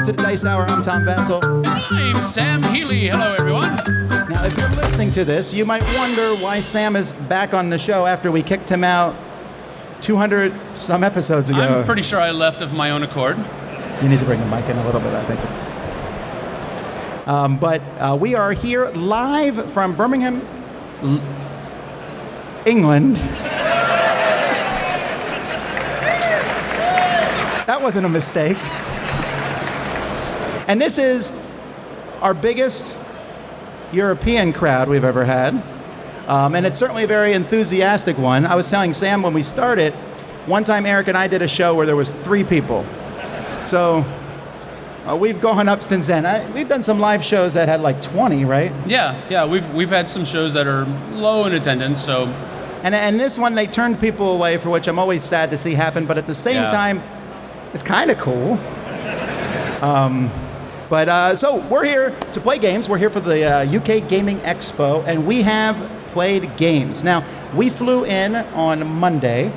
to the Dice Tower. I'm Tom Vasel. I'm Sam Healey. Hello, everyone. Now, if you're listening to this, you might wonder why Sam is back on the show after we kicked him out 200 some episodes ago. I'm pretty sure I left of my own accord. You need to bring the mic in a little bit, I think it's. But we are here live from Birmingham, England. That wasn't a mistake. And this is our biggest European crowd we've ever had. And it's certainly a very enthusiastic one. I was telling Sam when we started, one time Eric and I did a show where there was 3 people. So we've gone up since then. We've done some live shows that had like 20, right? Yeah. We've had some shows that are low in attendance, so. And this one, they turned people away, for which I'm always sad to see happen, but at the same time, it's kind of cool. So we're here to play games. We're here for the UK Gaming Expo, and we have played games. Now, we flew in on Monday.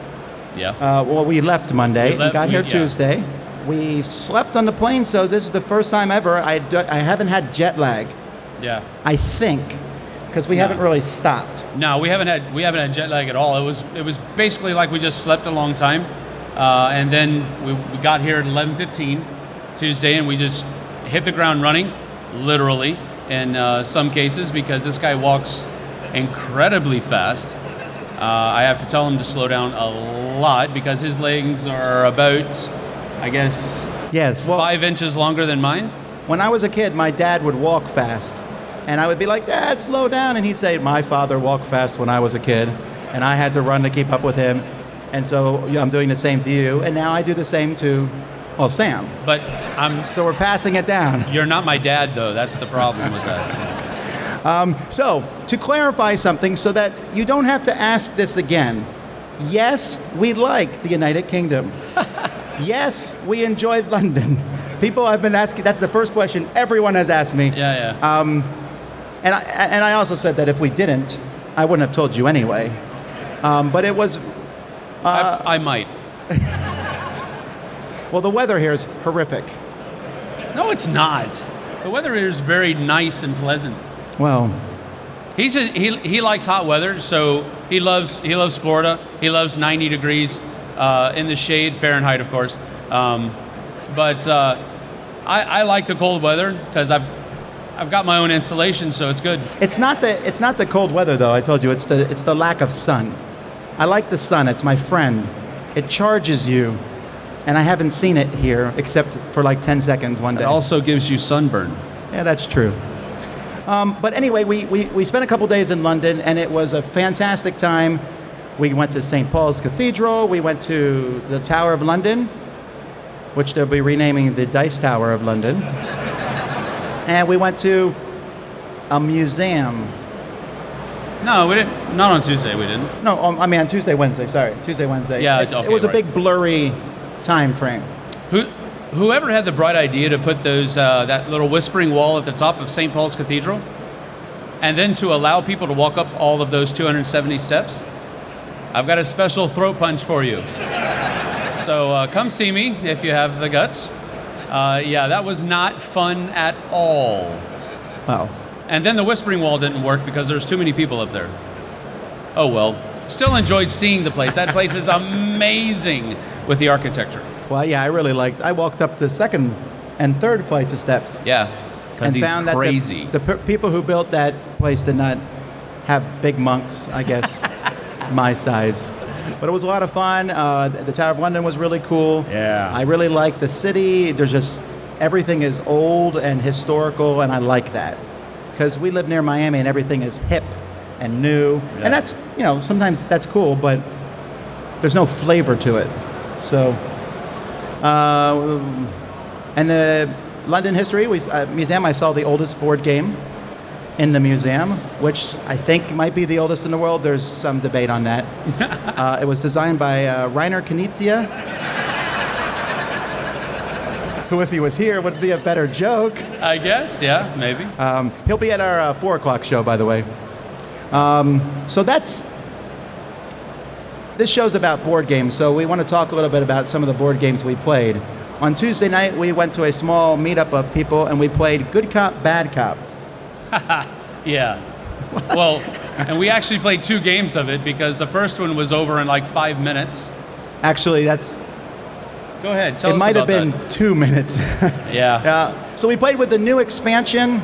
Yeah. We left Monday and got here Tuesday. We slept on the plane, so this is the first time ever. I haven't had jet lag. Yeah. I think, because we haven't really stopped. No, we haven't had jet lag at all. It was basically like we just slept a long time, and then we got here at 11:15 Tuesday, and we just hit the ground running, literally, in some cases, because this guy walks incredibly fast. I have to tell him to slow down a lot because his legs are about, I guess, 5 inches longer than mine. When I was a kid, my dad would walk fast, and I would be like, "Dad, slow down," and he'd say, "My father walked fast when I was a kid, and I had to run to keep up with him, and so I'm doing the same to you, and now I do the same to Sam." But so we're passing it down. You're not my dad, though. That's the problem with that. So, to clarify something so that you don't have to ask this again, yes, we like the United Kingdom. Yes, we enjoyed London. People have been asking, that's the first question everyone has asked me. Yeah. And I also said that if we didn't, I wouldn't have told you anyway. But it was... I might. Well, the weather here is horrific. No, it's not. The weather here is very nice and pleasant. Well, he likes hot weather, so he loves Florida. He loves 90 degrees in the shade, Fahrenheit, of course. But I like the cold weather because I've got my own insulation, so it's good. It's not the cold weather though. I told you it's the lack of sun. I like the sun. It's my friend. It charges you. And I haven't seen it here except for like 10 seconds one day. It also gives you sunburn. Yeah, that's true. But anyway, we spent a couple days in London, and it was a fantastic time. We went to St. Paul's Cathedral. We went to the Tower of London, which they'll be renaming the Dice Tower of London. And we went to a museum. No, we didn't. Not on Tuesday, we didn't. No, I mean on Tuesday, Wednesday. Sorry, Tuesday, Wednesday. Yeah, it was a big blurry time frame. Whoever had the bright idea to put those that little whispering wall at the top of St. Paul's Cathedral, and then to allow people to walk up all of those 270 steps, I've got a special throat punch for you. So come see me if you have the guts. Yeah, that was not fun at all. Wow. And then the whispering wall didn't work because there's too many people up there. Oh well. Still enjoyed seeing the place. That place is amazing with the architecture. Well, yeah, I walked up the second and third flights of steps. Yeah, because he's found crazy. That the people who built that place did not have big monks, I guess, my size. But it was a lot of fun. The Tower of London was really cool. Yeah. I really like the city. There's just, everything is old and historical, and I like that. Because we live near Miami, and everything is hip and new. Yeah. And that's, sometimes that's cool, but there's no flavor to it. So, and the London History Museum, I saw the oldest board game in the museum, which I think might be the oldest in the world. There's some debate on that. It was designed by Rainer Knizia, who, if he was here, would be a better joke. I guess, yeah, maybe. He'll be at our 4 o'clock show, by the way. So this show's about board games, so we want to talk a little bit about some of the board games we played. On Tuesday night, we went to a small meetup of people, and we played Good Cop, Bad Cop. Yeah. Well, and we actually played 2 games of it because the first one was over in like 5 minutes. Actually, that's... Go ahead, tell It us might have about been that. 2 minutes. Yeah. So we played with the new expansion,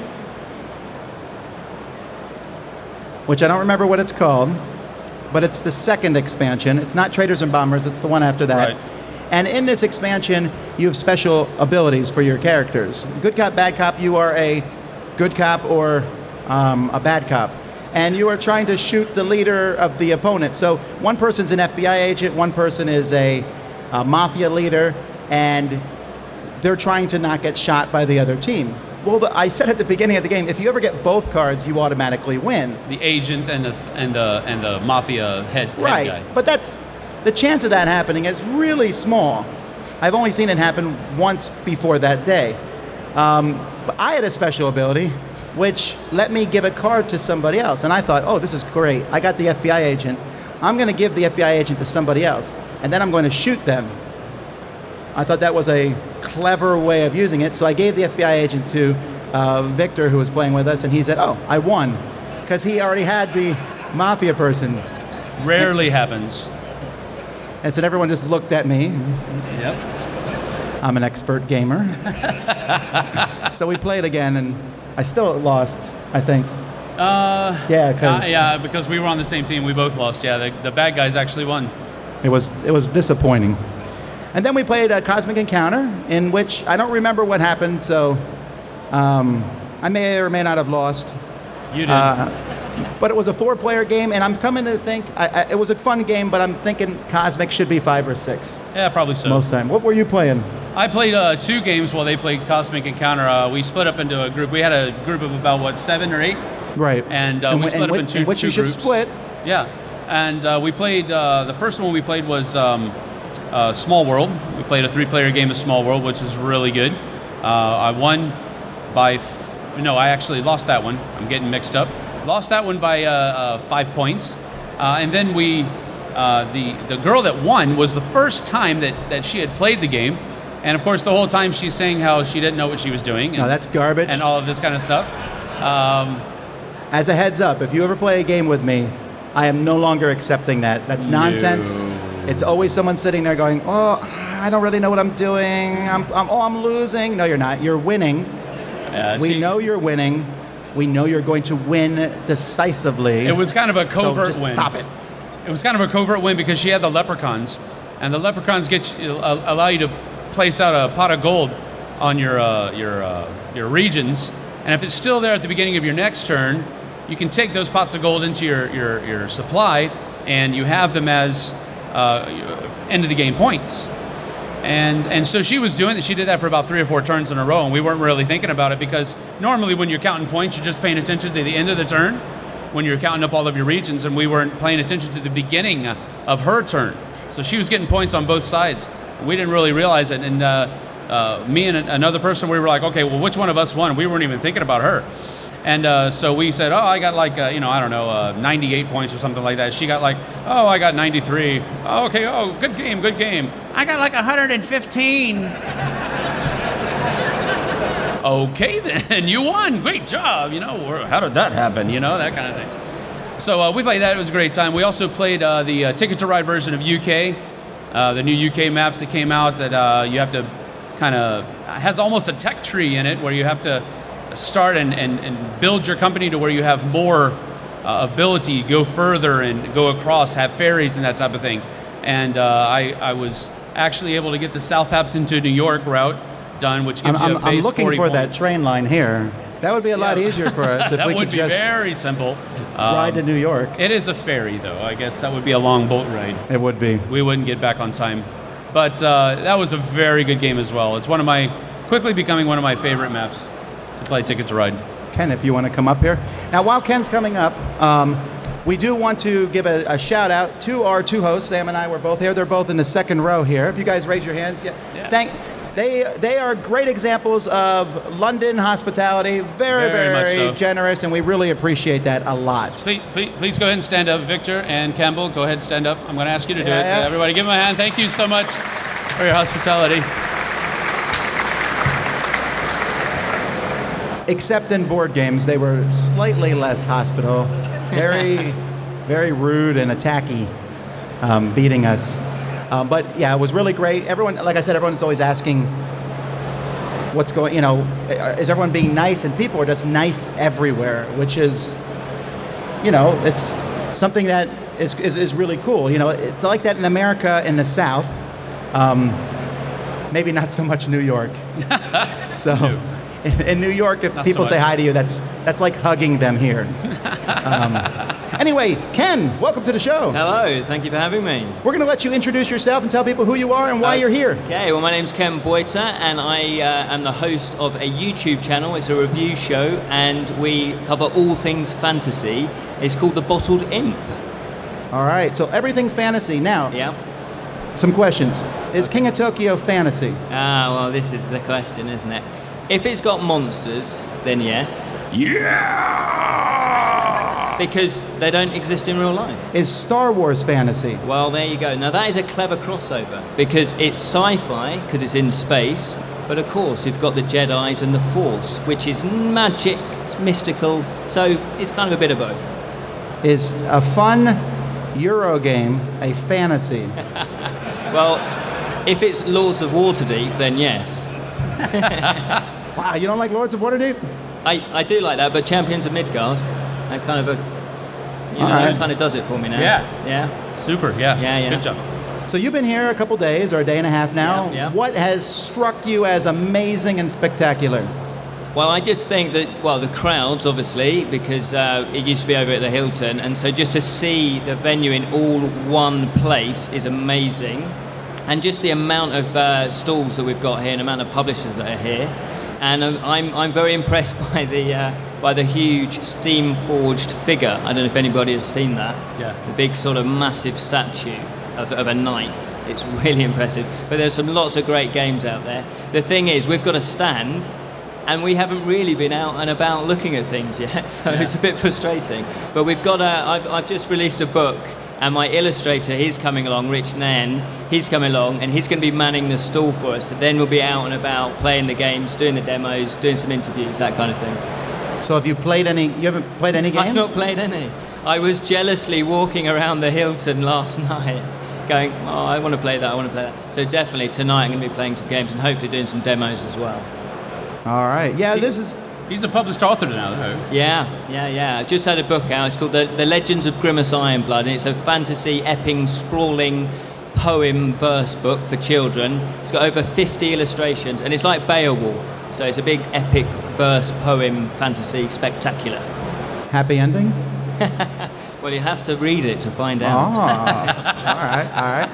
which I don't remember what it's called, but it's the second expansion. It's not Traders and Bombers, it's the one after that. Right. And in this expansion, you have special abilities for your characters. Good Cop, Bad Cop, you are a good cop or a bad cop. And you are trying to shoot the leader of the opponent. So one person's an FBI agent, one person is a mafia leader, and they're trying to not get shot by the other team. Well, I said at the beginning of the game, if you ever get both cards, you automatically win. The agent and the mafia head Right, guy. but the chance of that happening is really small. I've only seen it happen once before that day. But I had a special ability, which let me give a card to somebody else. And I thought, oh, this is great. I got the FBI agent. I'm going to give the FBI agent to somebody else, and then I'm going to shoot them. I thought that was a clever way of using it, so I gave the FBI agent to Victor, who was playing with us, and he said, oh, I won, because he already had the mafia person. Rarely happens. And so everyone just looked at me. Yep. I'm an expert gamer. So we played again, and I still lost, I think. Yeah, because we were on the same team. We both lost. Yeah, the bad guys actually won. It was disappointing. And then we played a Cosmic Encounter, in which I don't remember what happened, so I may or may not have lost. You did. But it was a 4-player game, and I'm coming to think, it was a fun game, but I'm thinking Cosmic should be 5 or 6. Yeah, probably so. Most time. What were you playing? I played 2 games while they played Cosmic Encounter. We split up into a group. We had a group of about, 7 or 8? Right. And we split up into which two you should groups. split. Yeah. And we played, the first one we played was Small World. We played a 3-player game of Small World, which was really good. I won by, no, I actually lost that one. I'm getting mixed up. Lost that one by 5 points. And then the girl that won was the first time that she had played the game. And of course, the whole time she's saying how she didn't know what she was doing. No, that's garbage. And all of this kind of stuff. As a heads up, if you ever play a game with me, I am no longer accepting that. That's nonsense. No. It's always someone sitting there going, oh, I don't really know what I'm doing. I'm losing. No, you're not. You're winning. We know you're winning. We know you're going to win decisively. It was kind of a covert so just win. Stop it. It was kind of a covert win because she had the leprechauns, and the leprechauns allow you to place out a pot of gold on your regions, and if it's still there at the beginning of your next turn, you can take those pots of gold into your supply, and you have them as end of the game points. And so she was doing it. She did that for about 3 or 4 turns in a row, and we weren't really thinking about it because normally when you're counting points, you're just paying attention to the end of the turn when you're counting up all of your regions, and we weren't paying attention to the beginning of her turn. So she was getting points on both sides. We didn't really realize it, and me and another person, we were like, okay, well, which one of us won? We weren't even thinking about her. And so we said, oh, I got like, I don't know, 98 points or something like that. She got like, oh, I got 93. Oh, okay, oh, good game, good game. I got like 115. Okay, then, you won. Great job. How did that happen? That kind of thing. So we played that. It was a great time. We also played the Ticket to Ride version of UK, the new UK maps that came out that you have to has almost a tech tree in it where you have to start and build your company to where you have more ability, go further and go across, have ferries and that type of thing. And I was actually able to get the Southampton to New York route done, which gives you a base 40 I'm looking for points. that train line here. That would be a lot easier for us if that we would could be just very simple. ride to New York. It is a ferry, though. I guess that would be a long boat ride. It would be. We wouldn't get back on time. But that was a very good game as well. It's quickly becoming one of my favorite maps to play Ticket to Ride. Ken, if you want to come up here. Now, while Ken's coming up, we do want to give a shout out to our 2 hosts. Sam and I were both here. They're both in the second row here. If you guys raise your hands. Yeah. They are great examples of London hospitality. Very, Very much so. generous, and we really appreciate that a lot. Please go ahead and stand up. Victor and Campbell, go ahead and stand up. I'm going to ask you to do it. Yeah. Everybody give them a hand. Thank you so much for your hospitality. except in board games, they were slightly less hospitable, very, very rude and attacky, beating us. But yeah, it was really great. Everyone, like I said, everyone's always asking what's going, is everyone being nice? And people are just nice everywhere, which is, it's something that is really cool. It's like that in America in the South. Maybe not so much New York. So in New York, if people say hi to you, that's like hugging them here. Anyway, Ken, welcome to the show. Hello, thank you for having me. We're going to let you introduce yourself and tell people who you are and why you're here. Okay, well, my name's Ken Boyter, and I am the host of a YouTube channel. It's a review show, and we cover all things fantasy. It's called the Bottled Imp. All right, so everything fantasy. Now, some questions. Is King of Tokyo fantasy? Well, this is the question, isn't it? If it's got monsters, then yes. Yeah! Because they don't exist in real life. Is Star Wars fantasy? Well, there you go. Now, that is a clever crossover, because it's sci-fi, because it's in space, but of course, you've got the Jedis and the Force, which is magic, it's mystical, so it's kind of a bit of both. Is a fun Euro game a fantasy? Well, if it's Lords of Waterdeep, then yes. Wow, you don't like Lords of Waterdeep? I do like that, but Champions of Midgard, that kind of kind of does it for me now. Yeah. Super, yeah. Good job. So you've been here a couple days or a day and a half now. Yeah. What has struck you as amazing and spectacular? Well, I just think that, the crowds, obviously, because it used to be over at the Hilton, and so just to see the venue in all one place is amazing. And just the amount of stalls that we've got here and the amount of publishers that are here. And I'm very impressed by the huge steam-forged figure. I don't know if anybody has seen that. Yeah. The big sort of massive statue of a knight. It's really impressive. But there's lots of great games out there. The thing is, we've got a stand, and we haven't really been out and about looking at things yet, so it's a bit frustrating. But we've got I've just released a book, and my illustrator, he's coming along, Rich Nan, he's coming along, and he's going to be manning the stall for us. So then we'll be out and about playing the games, doing the demos, doing some interviews, that kind of thing. So have you played any, you haven't played any games? I've not played any. I was jealously walking around the Hilton last night, going, I want to play that, I want to play that. So definitely tonight I'm going to be playing some games and hopefully doing some demos as well. All right. Yeah, He's a published author now, though. Yeah. I just had a book out. It's called The Legends of Grimace Ironblood, and it's a fantasy, epping, sprawling poem verse book for children. It's got over 50 illustrations, and it's like Beowulf. So it's a big epic verse poem fantasy spectacular. Happy ending? Well, you have to read it to find out. All right.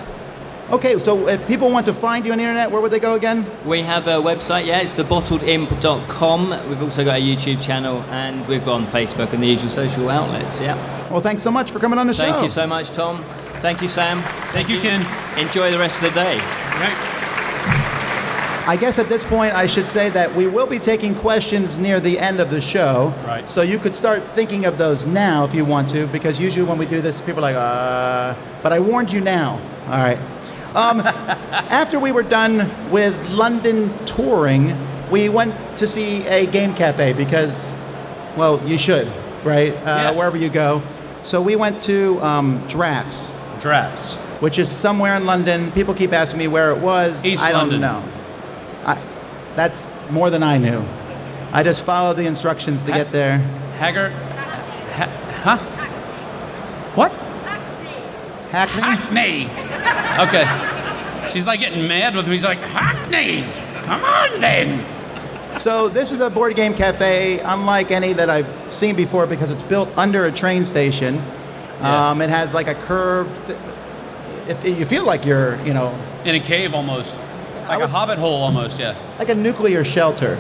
Okay, so if people want to find you on the internet, where would they go again? We have a website, it's thebottledimp.com. We've also got a YouTube channel, and we're on Facebook and the usual social outlets, Well, thanks so much for coming on the show. Thank you so much, Tom. Thank you, Sam. Thank you, Ken. Enjoy the rest of the day. Right. I guess at this point I should say that we will be taking questions near the end of the show. Right. So you could start thinking of those now if you want to, because usually when we do this, people are like, but I warned you now. All right. After we were done with London touring, we went to see a game cafe because, well, you should, right? Wherever you go. So we went to Draughts. Draughts. Which is somewhere in London. People keep asking me where it was. East I don't London. know. That's more than I knew. I just followed the instructions to get there. What? Hackney? Okay. She's like getting mad with me. He's like, Hackney! Come on then! So this is a board game cafe unlike any that I've seen before because it's built under a train station. It has like a curved... If you feel like you're, in a cave almost. Like a hobbit hole almost, like a nuclear shelter,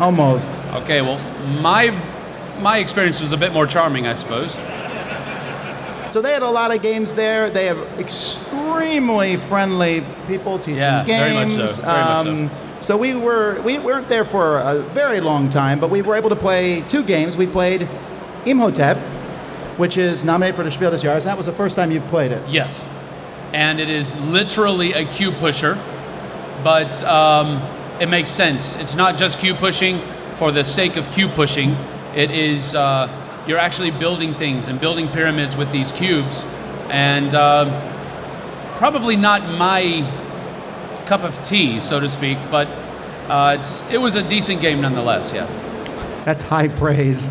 almost. Okay, well, my experience was a bit more charming, I suppose. So they had a lot of games there. They have extremely friendly people teaching games. Very much so. Very much so. So we weren't there for a very long time, but we were able to play 2 games. We played Imhotep, which is nominated for the Spiel des Jahres. That was the first time you've played it. Yes. And it is literally a cube pusher, but it makes sense. It's not just cube pushing. for the sake of cube pushing. It is you're actually building things and building pyramids with these cubes, and probably not my cup of tea, so to speak, but it was a decent game nonetheless. Yeah. That's high praise.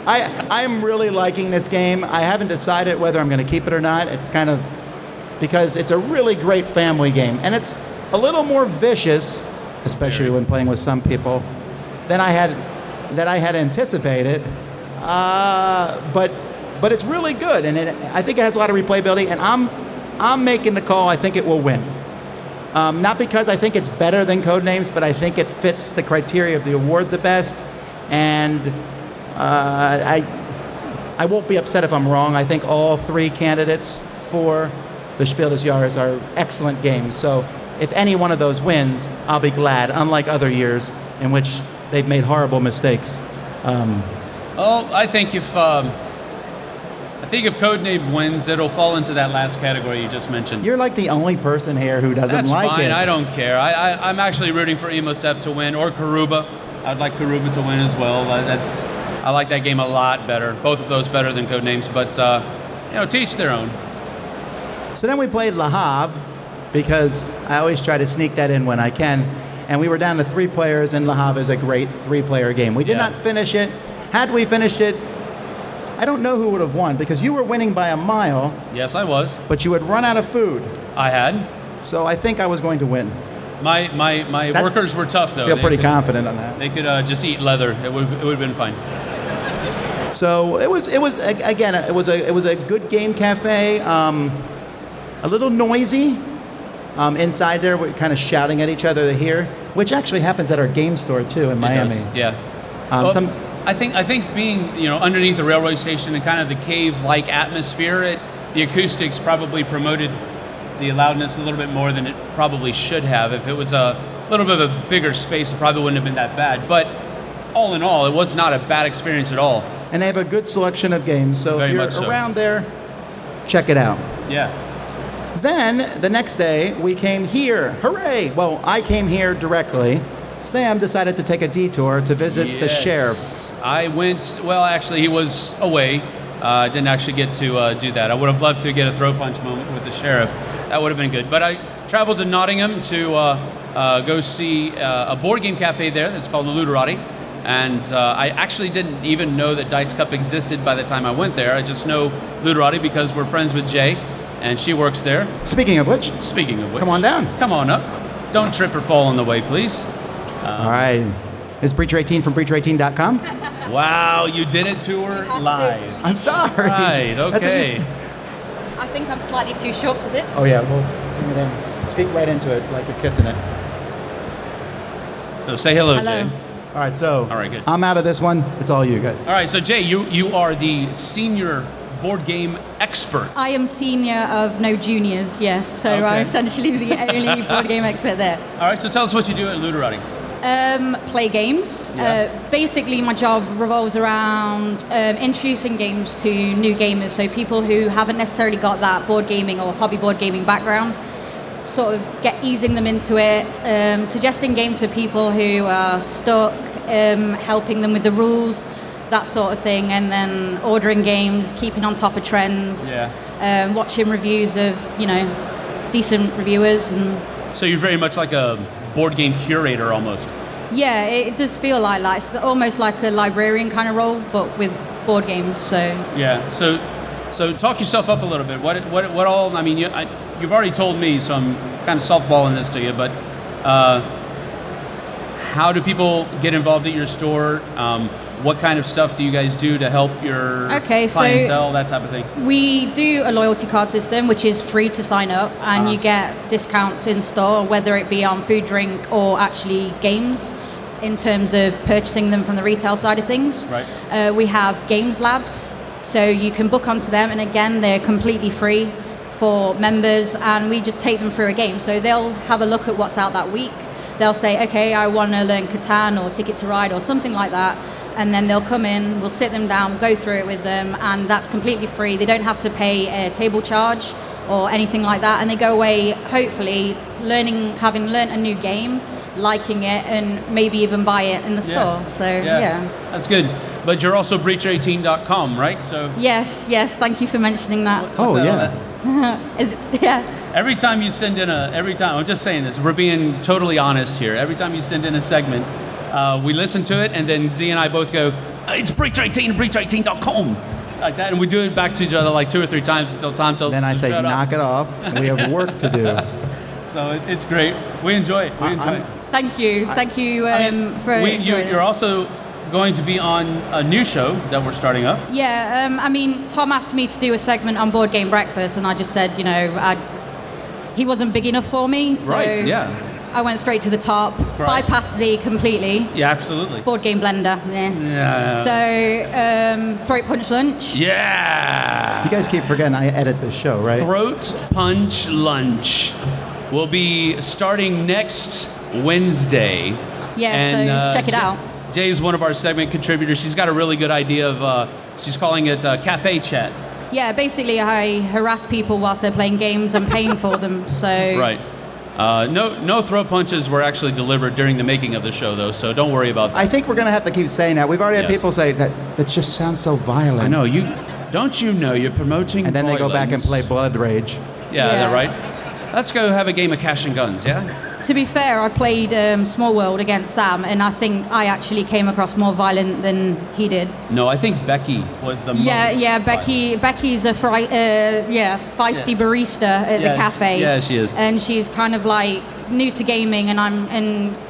I'm really liking this game. I haven't decided whether I'm going to keep it or not. It's kind of because it's a really great family game, and it's a little more vicious, especially when playing with some people, than I had anticipated. But it's really good, and I think it has a lot of replayability. And I'm making the call. I think it will win. Not because I think it's better than Codenames, but I think it fits the criteria of the award the best. And I won't be upset if I'm wrong. I think all 3 candidates for the Spiel des Jahres are excellent games. So if any one of those wins, I'll be glad, unlike other years in which they've made horrible mistakes. I think if Codename wins, it'll fall into that last category you just mentioned. You're like the only person here who doesn't That's like fine. it. I don't care. I'm actually rooting for Imhotep to win, or Karuba. I'd like Karuba to win as well. I like that game a lot better. Both of those better than Codenames, but to each their own. So then we played Le Havre, because I always try to sneak that in when I can. And we were down to 3 players, and Le Havre is a great 3-player game. We did not finish it. Had we finished it, I don't know who would have won, because you were winning by a mile. Yes, I was. But you had run out of food. I had. So I think I was going to win. My workers were tough, though. I feel pretty confident on that. They could just eat leather. It would have been fine. So it was a good game cafe. A little noisy. Inside there, we're kind of shouting at each other here, which actually happens at our game store too in Miami. It does, yeah. I think being underneath the railroad station and kind of the cave-like atmosphere, the acoustics probably promoted the loudness a little bit more than it probably should have. If it was a little bit of a bigger space, it probably wouldn't have been that bad. But all in all, it was not a bad experience at all. And they have a good selection of games, so if you're around there, check it out. Yeah. Then, the next day, we came here. Hooray! Well, I came here directly. Sam decided to take a detour to visit the sheriff. I went, well, actually, he was away. I didn't actually get to do that. I would have loved to get a throw punch moment with the sheriff. That would have been good. But I traveled to Nottingham to go see a board game cafe there that's called the Ludarati. And I actually didn't even know that Dice Cup existed by the time I went there. I just know Ludarati because we're friends with Jay, and she works there. Speaking of which, come on down. Come on up. Don't trip or fall on the way, please. All right. This is Breacher 18 from Breacher18.com. Wow, you did it to her live. I'm sorry. Right, okay. I think I'm slightly too short for this. Oh yeah, well, bring it in. Speak right into it like you're kissing it. So say hello, Jay. All right, so all right, good. I'm out of this one. It's all you guys. All right, so Jay, you are the senior board game expert. I am senior of no juniors, yes. So Okay. I'm essentially the only board game expert there. All right, so tell us what you do at Ludarati. Play games. Yeah. Basically, my job revolves around introducing games to new gamers, so people who haven't necessarily got that board gaming or hobby board gaming background, sort of easing them into it, suggesting games for people who are stuck, helping them with the rules, that sort of thing, and then ordering games, keeping on top of trends, watching reviews of, decent reviewers. And so you're very much like a board game curator almost. Yeah, it does feel like that. It's almost like a librarian kind of role, but with board games. So yeah. So talk yourself up a little bit. What all? I mean, you've already told me, so I'm kind of softballing this to you. But how do people get involved at your store? What kind of stuff do you guys do to help your clientele, that type of thing? We do a loyalty card system, which is free to sign up, and you get discounts in store, whether it be on food, drink, or actually games, in terms of purchasing them from the retail side of things. Right. We have games labs, so you can book onto them, and again, they're completely free for members, and we just take them through a game. So they'll have a look at what's out that week. They'll say, okay, I want to learn Catan or Ticket to Ride or something like that. And then they'll come in, we'll sit them down, go through it with them, and that's completely free. They don't have to pay a table charge or anything like that, and they go away, hopefully, having learned a new game liking it and maybe even buy it in the store. So yeah. That's good. But you're also breacher18.com, right? So Yes, thank you for mentioning that. Oh, what's yeah. Yeah. Every time you send in I'm just saying this, we're being totally honest here. Every time you send in a segment, we listen to it, and then Z and I both go, it's breacher18 and breacher18.com. Like that, and we do it back to each other like 2 or 3 times until Tom tells Then us I to say, shut knock up. it off. We have work to do. So it's great. We enjoy it. We enjoy it. Thank you for enjoying it. You're also going to be on a new show that we're starting up. Yeah, I mean, Tom asked me to do a segment on Board Game Breakfast, and I just said, he wasn't big enough for me, so Right, yeah. I went straight to the top, Right. bypassed Z completely. Yeah, absolutely. Board Game Blender, Yeah. So, Throat Punch Lunch. Yeah. You guys keep forgetting I edit this show, right? Throat Punch Lunch will be starting next Wednesday. Yeah, so check it out. Jay's one of our segment contributors. She's got a really good idea of, she's calling it Cafe Chat. Yeah, basically I harass people whilst they're playing games and paying for them, so... Right. No throat punches were actually delivered during the making of the show, though, so don't worry about that. I think we're going to have to keep saying that. We've already had Yes. people say that just sounds so violent. I know, don't you know you're promoting And then they go back and violence. play Blood Rage. Yeah, Yeah. right? Let's go have a game of Cash and Guns, yeah? To be fair, I played Small World against Sam, and I think I actually came across more violent than he did. No, I think Becky was the most. Yeah, Becky's a feisty barista at the cafe. Yeah, she is. And she's kind of like new to gaming, and I'm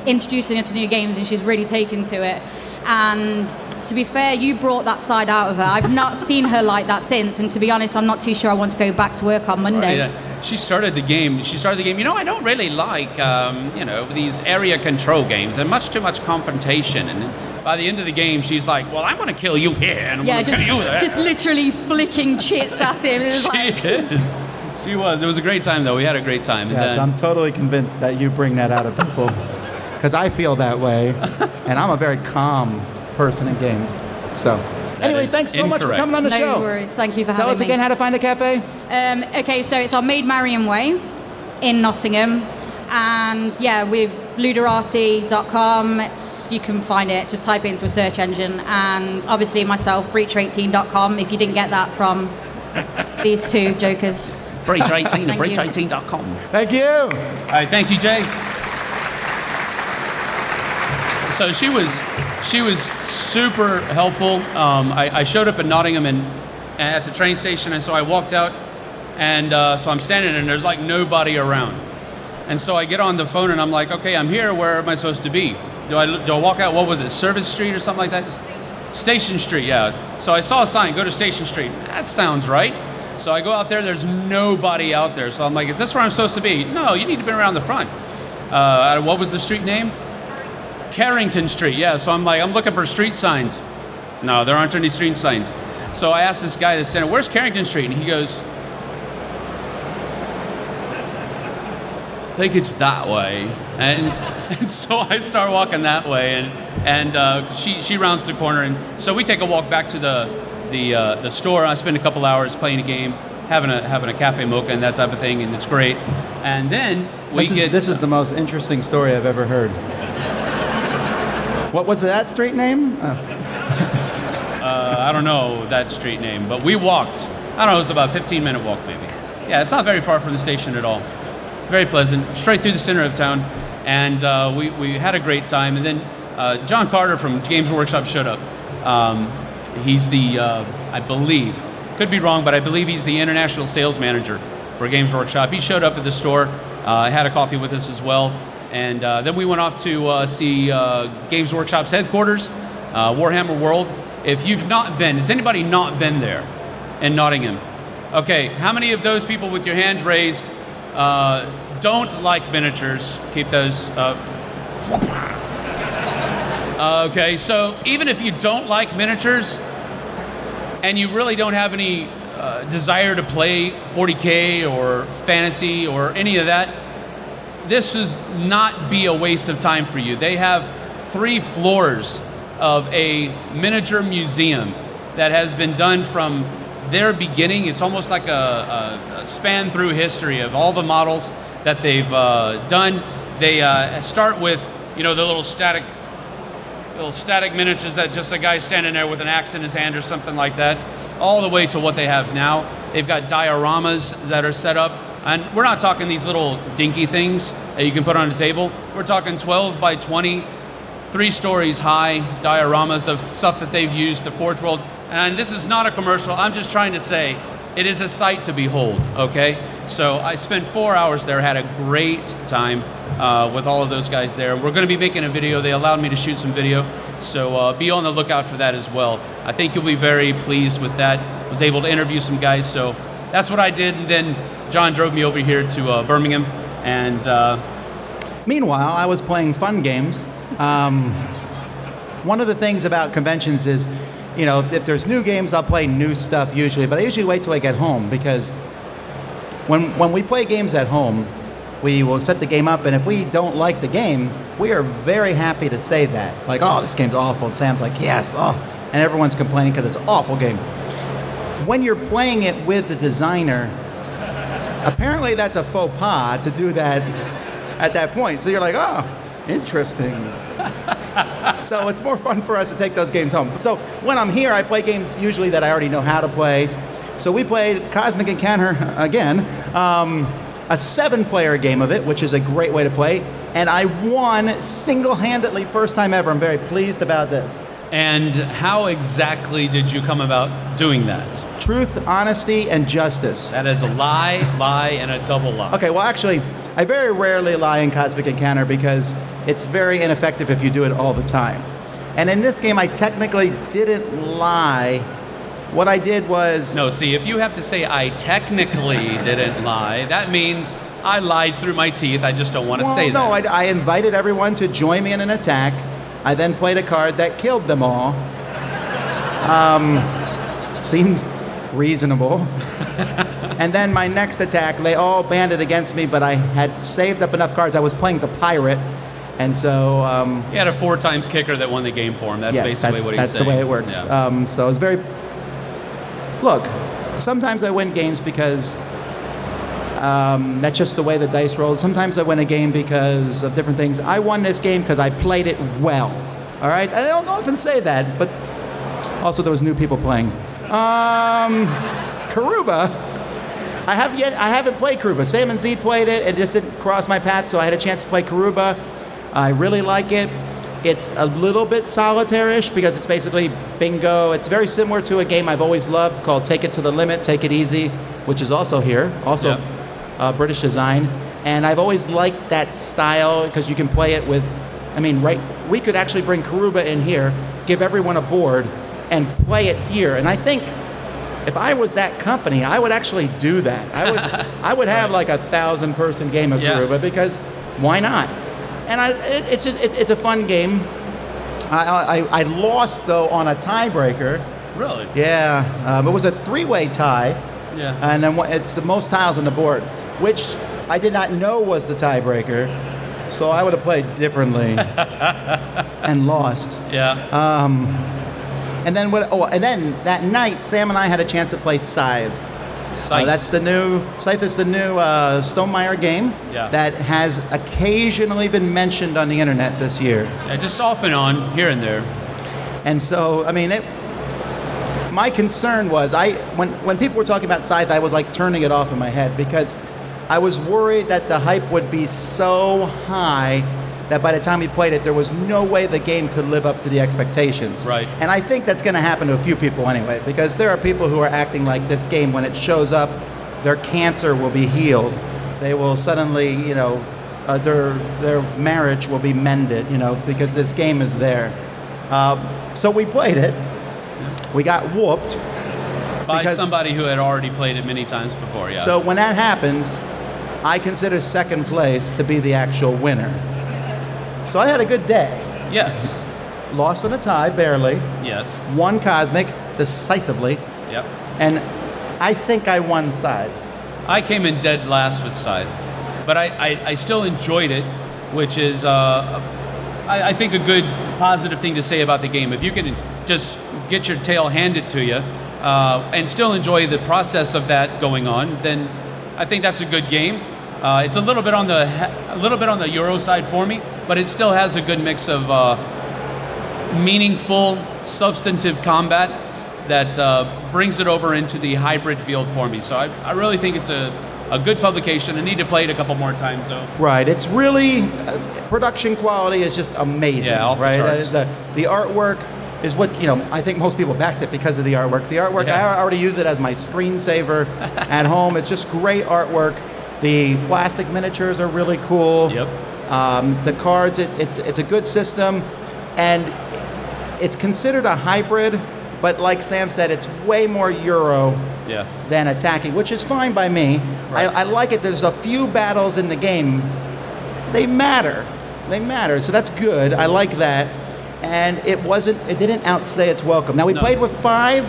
introducing her to new games, and she's really taken to it. And to be fair, you brought that side out of her. I've not seen her like that since, and to be honest, I'm not too sure I want to go back to work on Monday. Right, yeah. She started the game. I don't really like, these area control games and much too much confrontation. And by the end of the game, she's like, well, I'm going to kill you here, and I'm going to kill you there. just literally flicking chits at him. It was like, She was. It was a great time, though. We had a great time. Yes, I'm totally convinced that you bring that out of people. Because I feel that way. And I'm a very calm person in games. So, anyway, is thanks so much for incorrect. coming on the no show. worries. Thank you for Tell having us me. again how to find a cafe. Okay, so it's on Maid Marian Way in Nottingham. And yeah, with Ludarati.com, you can find it. Just type it into a search engine. And obviously myself, breacher18.com, if you didn't get that from these two jokers. Breacher18 and Thank you. breacher18.com. Thank you. All right, thank you, Jay. So she was super helpful. I showed up in Nottingham and at the train station, and so I walked out, and so I'm standing and there's like nobody around. And so I get on the phone and I'm like, okay, I'm here. Where am I supposed to be? Do I walk out? What was it? Service Street or something like that? Station Street, yeah. So I saw a sign, go to Station Street. That sounds right. So I go out there. There's nobody out there. So I'm like, is this where I'm supposed to be? No, you need to be around the front. What was the street name? Carrington Street, yeah. So I'm like, I'm looking for street signs. No, there aren't any street signs. So I asked this guy that's saying, where's Carrington Street? And he goes, I think it's that way. And so I start walking that way, and she rounds the corner, and so we take a walk back to the store. I spend a couple hours playing a game, having a cafe mocha and that type of thing, and it's great. And then This is the most interesting story I've ever heard. What was that street name? I don't know that street name, but we walked. I don't know, it was about a 15-minute walk maybe. Yeah, it's not very far from the station at all. Very pleasant, straight through the center of town, and we had a great time. And then John Carter from Games Workshop showed up. He's the, I believe, could be wrong, but I believe he's the international sales manager for Games Workshop. He showed up at the store, had a coffee with us as well, and then we went off to see Games Workshop's headquarters, Warhammer World. If you've not been, has anybody not been there in Nottingham? Okay, how many of those people with your hands raised don't like miniatures? Keep those. Okay, so even if you don't like miniatures and you really don't have any desire to play 40K or fantasy or any of that, this would not be a waste of time for you. They have 3 floors of a miniature museum that has been done from their beginning. It's almost like a span through history of all the models that they've done. They start with the little static miniatures that just a guy standing there with an axe in his hand or something like that, all the way to what they have now. They've got dioramas that are set up, and we're not talking these little dinky things that you can put on a table. We're talking 12 by 20, 3 stories high dioramas of stuff that they've used, the Forge World. And this is not a commercial, I'm just trying to say, it is a sight to behold, okay? So I spent 4 hours there, had a great time with all of those guys there. We're gonna be making a video. They allowed me to shoot some video, so be on the lookout for that as well. I think you'll be very pleased with that. Was able to interview some guys, so that's what I did, and then John drove me over here to Birmingham, and... Meanwhile, I was playing fun games. One of the things about conventions is, if there's new games, I'll play new stuff usually, but I usually wait till I get home, because when we play games at home, we will set the game up, and if we don't like the game, we are very happy to say that. Like, oh, this game's awful, and Sam's like, yes, and everyone's complaining because it's an awful game. When you're playing it with the designer, apparently that's a faux pas to do that at that point. So you're like, oh, interesting. So it's more fun for us to take those games home. So when I'm here, I play games usually that I already know how to play. So we played Cosmic Encounter again, a 7-player game of it, which is a great way to play. And I won single-handedly, first time ever. I'm very pleased about this. And how exactly did you come about doing that? Truth, honesty, and justice. That is a lie, and a double lie. Okay, well actually, I very rarely lie in Cosmic Encounter because it's very ineffective if you do it all the time. And in this game, I technically didn't lie. What I did was... No, see, if you have to say I technically didn't lie, that means I lied through my teeth. I just don't want to say that. No, I invited everyone to join me in an attack. I then played a card that killed them all. Seemed reasonable. And then my next attack, they all banded against me, but I had saved up enough cards. I was playing the pirate, and so... he had a 4x kicker that won the game for him. That's basically what he's saying. That's the way it works. Yeah. So it was very... Look, sometimes I win games because that's just the way the dice roll. Sometimes I win a game because of different things. I won this game because I played it well. All right? I don't often say that, but also there was new people playing. Karuba, I haven't played Karuba. Sam and Z played it. It just didn't cross my path, so I had a chance to play Karuba. I really like it. It's a little bit solitaire-ish because it's basically bingo. It's very similar to a game I've always loved called Take It to the Limit, Take It Easy, which is also here, British design. And I've always liked that style because you can play it with, we could actually bring Karuba in here, give everyone a board, and play it here. And I think if I was that company, I would actually do that. I would have like 1,000-person game of Karuba because why not? And it's a fun game. I lost though on a tiebreaker. Really? Yeah, it was a 3-way tie. Yeah. And then it's the most tiles on the board, which I did not know was the tiebreaker. So I would have played differently and lost. Yeah. And then that night, Sam and I had a chance to play Scythe. Scythe. Scythe is the new Stonemeyer game that has occasionally been mentioned on the internet this year. Yeah, just off and on, here and there. And so, my concern was, when people were talking about Scythe, I was like turning it off in my head because I was worried that the hype would be so high that by the time we played it, there was no way the game could live up to the expectations. Right. And I think that's going to happen to a few people anyway, because there are people who are acting like this game, when it shows up, their cancer will be healed. They will suddenly, their marriage will be mended, because this game is there. So we played it. We got whooped. By somebody who had already played it many times before, yeah. So when that happens, I consider second place to be the actual winner. So I had a good day. Yes. Lost in a tie, barely. Yes. Won Cosmic decisively. Yep. And I think I won Scythe. I came in dead last with Scythe, but I still enjoyed it, which is, I think, a good positive thing to say about the game. If you can just get your tail handed to you and still enjoy the process of that going on, then I think that's a good game. It's a little bit on the Euro side for me, but it still has a good mix of meaningful, substantive combat that brings it over into the hybrid field for me. So I really think it's a good publication. I need to play it a couple more times though. Right, it's really, production quality is just amazing, Yeah, off the right? charts. The artwork is what, I think most people backed it because of the artwork. The artwork, Yeah. I already used it as my screensaver at home. It's just great artwork. The plastic miniatures are really cool. Yep. The cards, it's a good system, and it's considered a hybrid, but like Sam said, it's way more Euro Yeah. than attacking, which is fine by me. Right. I like it. There's a few battles in the game. They matter. So that's good. I like that. And it didn't outstay its welcome. Now we No. played with 5,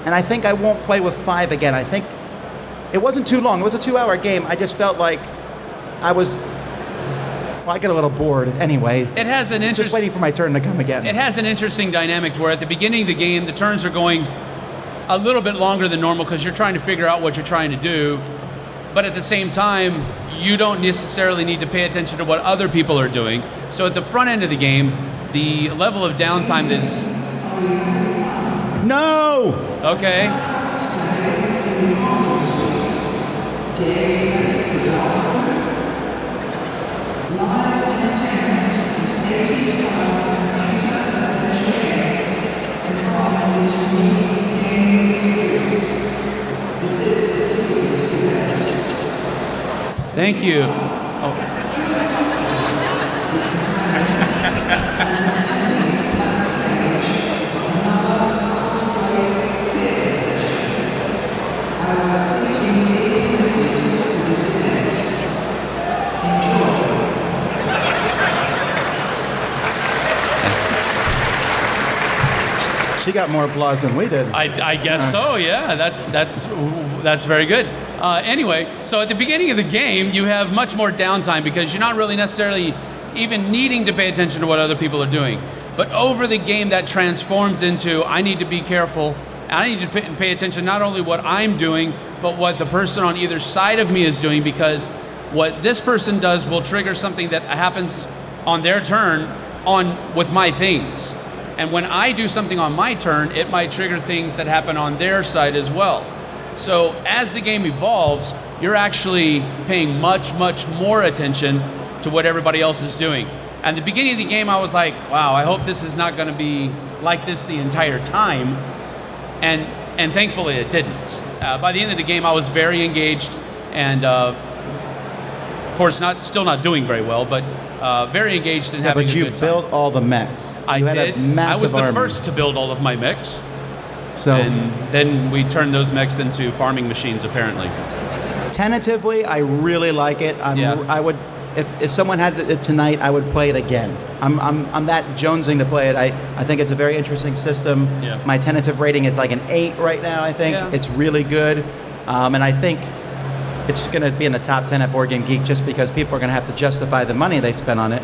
and I think I won't play with 5 again. I think it wasn't too long. It was a 2-hour game. I just felt like I get a little bored anyway. It has an Just waiting for my turn to come again. It has an interesting dynamic where at the beginning of the game, the turns are going a little bit longer than normal because you're trying to figure out what you're trying to do. But at the same time, you don't necessarily need to pay attention to what other people are doing. So at the front end of the game, the level of downtime that is... No! Okay. Thank you. She got more applause than we did. I guess so. Yeah, that's very good. Anyway, so at the beginning of the game, you have much more downtime because you're not really necessarily even needing to pay attention to what other people are doing. But over the game, that transforms into I need to be careful. I need to pay attention not only what I'm doing, but what the person on either side of me is doing, because what this person does will trigger something that happens on their turn with my things. And when I do something on my turn, it might trigger things that happen on their side as well. So as the game evolves, you're actually paying much, much more attention to what everybody else is doing. At the beginning of the game, I was like, wow, I hope this is not going to be like this the entire time. And thankfully it didn't. By the end of the game, I was very engaged and of course still not doing very well, but very engaged and having a good time. But you built all the mechs. I You had did. a massive I was the army. first to build all of my mechs. So And then we turned those mechs into farming machines, apparently. tentatively, I really like it. Yeah. I would, if someone had it tonight, I would play it again. I'm that jonesing to play it. I think it's a very interesting system. Yeah. My tentative rating is like an 8 right now. I think Yeah. it's really good, and I think it's going to be in the top 10 at Board Game Geek just because people are going to have to justify the money they spent on it.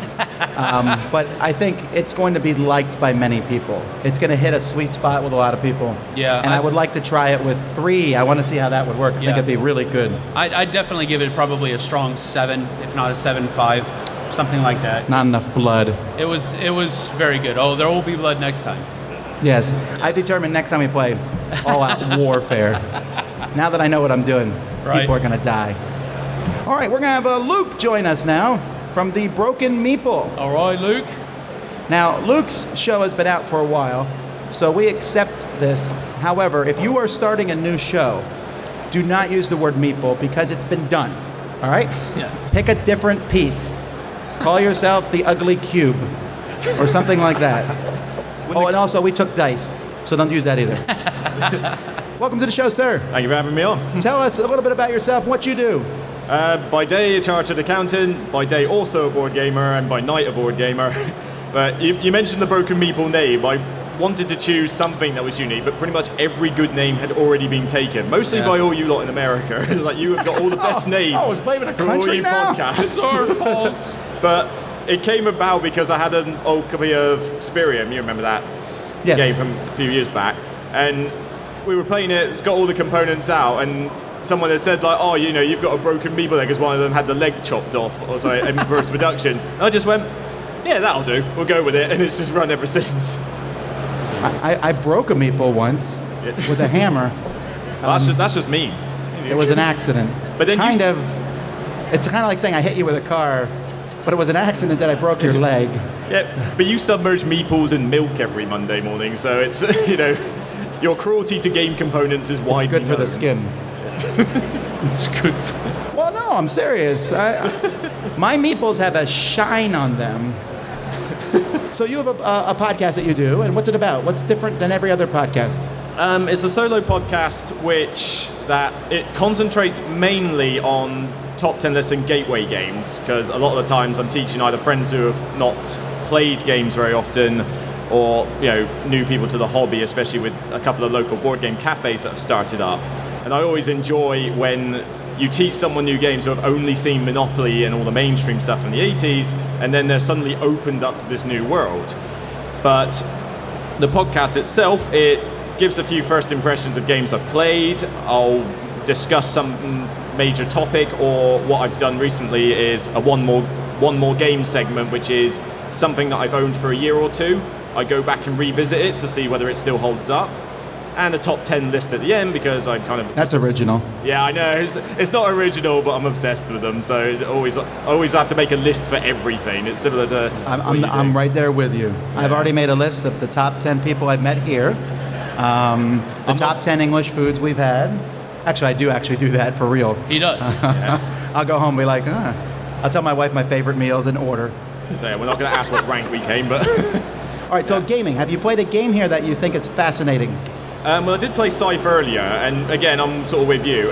But I think it's going to be liked by many people. It's going to hit a sweet spot with a lot of people. Yeah, And I would like to try it with 3. I want to see how that would work. I think Yeah. it'd be really good. I'd definitely give it probably a strong 7, if not a 7.5, something like that. Not enough blood. It was very good. Oh, there will be blood next time. Yes. I determined next time we play all-out warfare. Now that I know what I'm doing, Right. people are going to die. All right, we're going to have Luke join us now from the Broken Meeple. All right, Luke. Now, Luke's show has been out for a while, so we accept this. However, if you are starting a new show, do not use the word meeple because it's been done. All right? Yes. Pick a different piece. Call yourself the Ugly Cube or something like that. Oh, and also we took dice, so don't use that either. Welcome to the show, sir. Thank you for having me on. Tell us a little bit about yourself and what you do. By day, a chartered accountant. By day, also a board gamer, and by night, a board gamer. But you mentioned the Broken Meeple name. I wanted to choose something that was unique, but pretty much every good name had already been taken, mostly Yeah. by all you lot in America. Like you have got all the best names it's blaming the for all country you now? podcasts. It's our fault. But it came about because I had an old copy of Spirium. You remember that Yes. game from a few years back, and we were playing it. Got all the components out, and someone had said like, oh, you've got a broken meeple there because one of them had the leg chopped off, or sorry, in post-production. And I just went, yeah, that'll do. We'll go with it, and it's just run ever since. I broke a meeple once with a hammer. Well, that's just me. It was an accident. But then it's kind of like saying I hit you with a car, but it was an accident that I broke your leg. Yeah, but you submerge meeples in milk every Monday morning, so it's, your cruelty to game components is widely It's good for the known. skin. It's good for... Well, no, I'm serious. My meeples have a shine on them. So you have a podcast that you do, and what's it about? What's different than every other podcast? It's a solo podcast it concentrates mainly on top 10 lists and gateway games, because a lot of the times I'm teaching either friends who have not played games very often, or new people to the hobby, especially with a couple of local board game cafes that have started up. And I always enjoy when you teach someone new games who have only seen Monopoly and all the mainstream stuff from the 80s, and then they're suddenly opened up to this new world. But the podcast itself, it gives a few first impressions of games I've played. I'll discuss some major topic, or what I've done recently is a one more game segment, which is something that I've owned for a year or two. I go back and revisit it to see whether it still holds up. And a top 10 list at the end, because I kind of... That's original. Yeah, I know. It's not original, but I'm obsessed with them. So I always have to make a list for everything. It's similar to... I'm right there with you. Yeah. I've already made a list of the top 10 people I've met here. The top 10 English foods we've had. Actually, I do actually do that for real. He does. Yeah. I'll go home and be like, I'll tell my wife my favorite meals in order. So yeah, we're not going to ask what rank we came, but... All right, so gaming. Have you played a game here that you think is fascinating? Well, I did play Scythe earlier, and again, I'm sort of with you.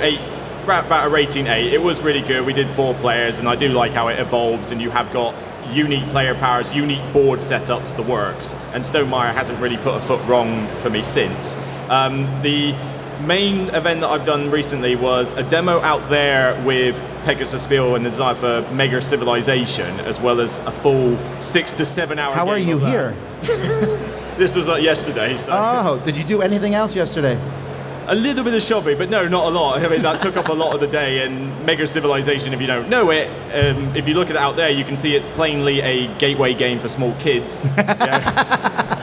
About a rating 8. It was really good. We did 4 players, and I do like how it evolves, and you have got unique player powers, unique board setups, the works. And Stonemaier hasn't really put a foot wrong for me since. The main event that I've done recently was a demo out there with Pegasus Spiel and the design for Mega Civilization, as well as a full 6 to 7 hour How game are you of that. here? This was yesterday. So. Oh, did you do anything else yesterday? A little bit of shopping, but no, not a lot. I mean, that took up a lot of the day, and Mega Civilization, if you don't know it, if you look at it out there, you can see it's plainly a gateway game for small kids.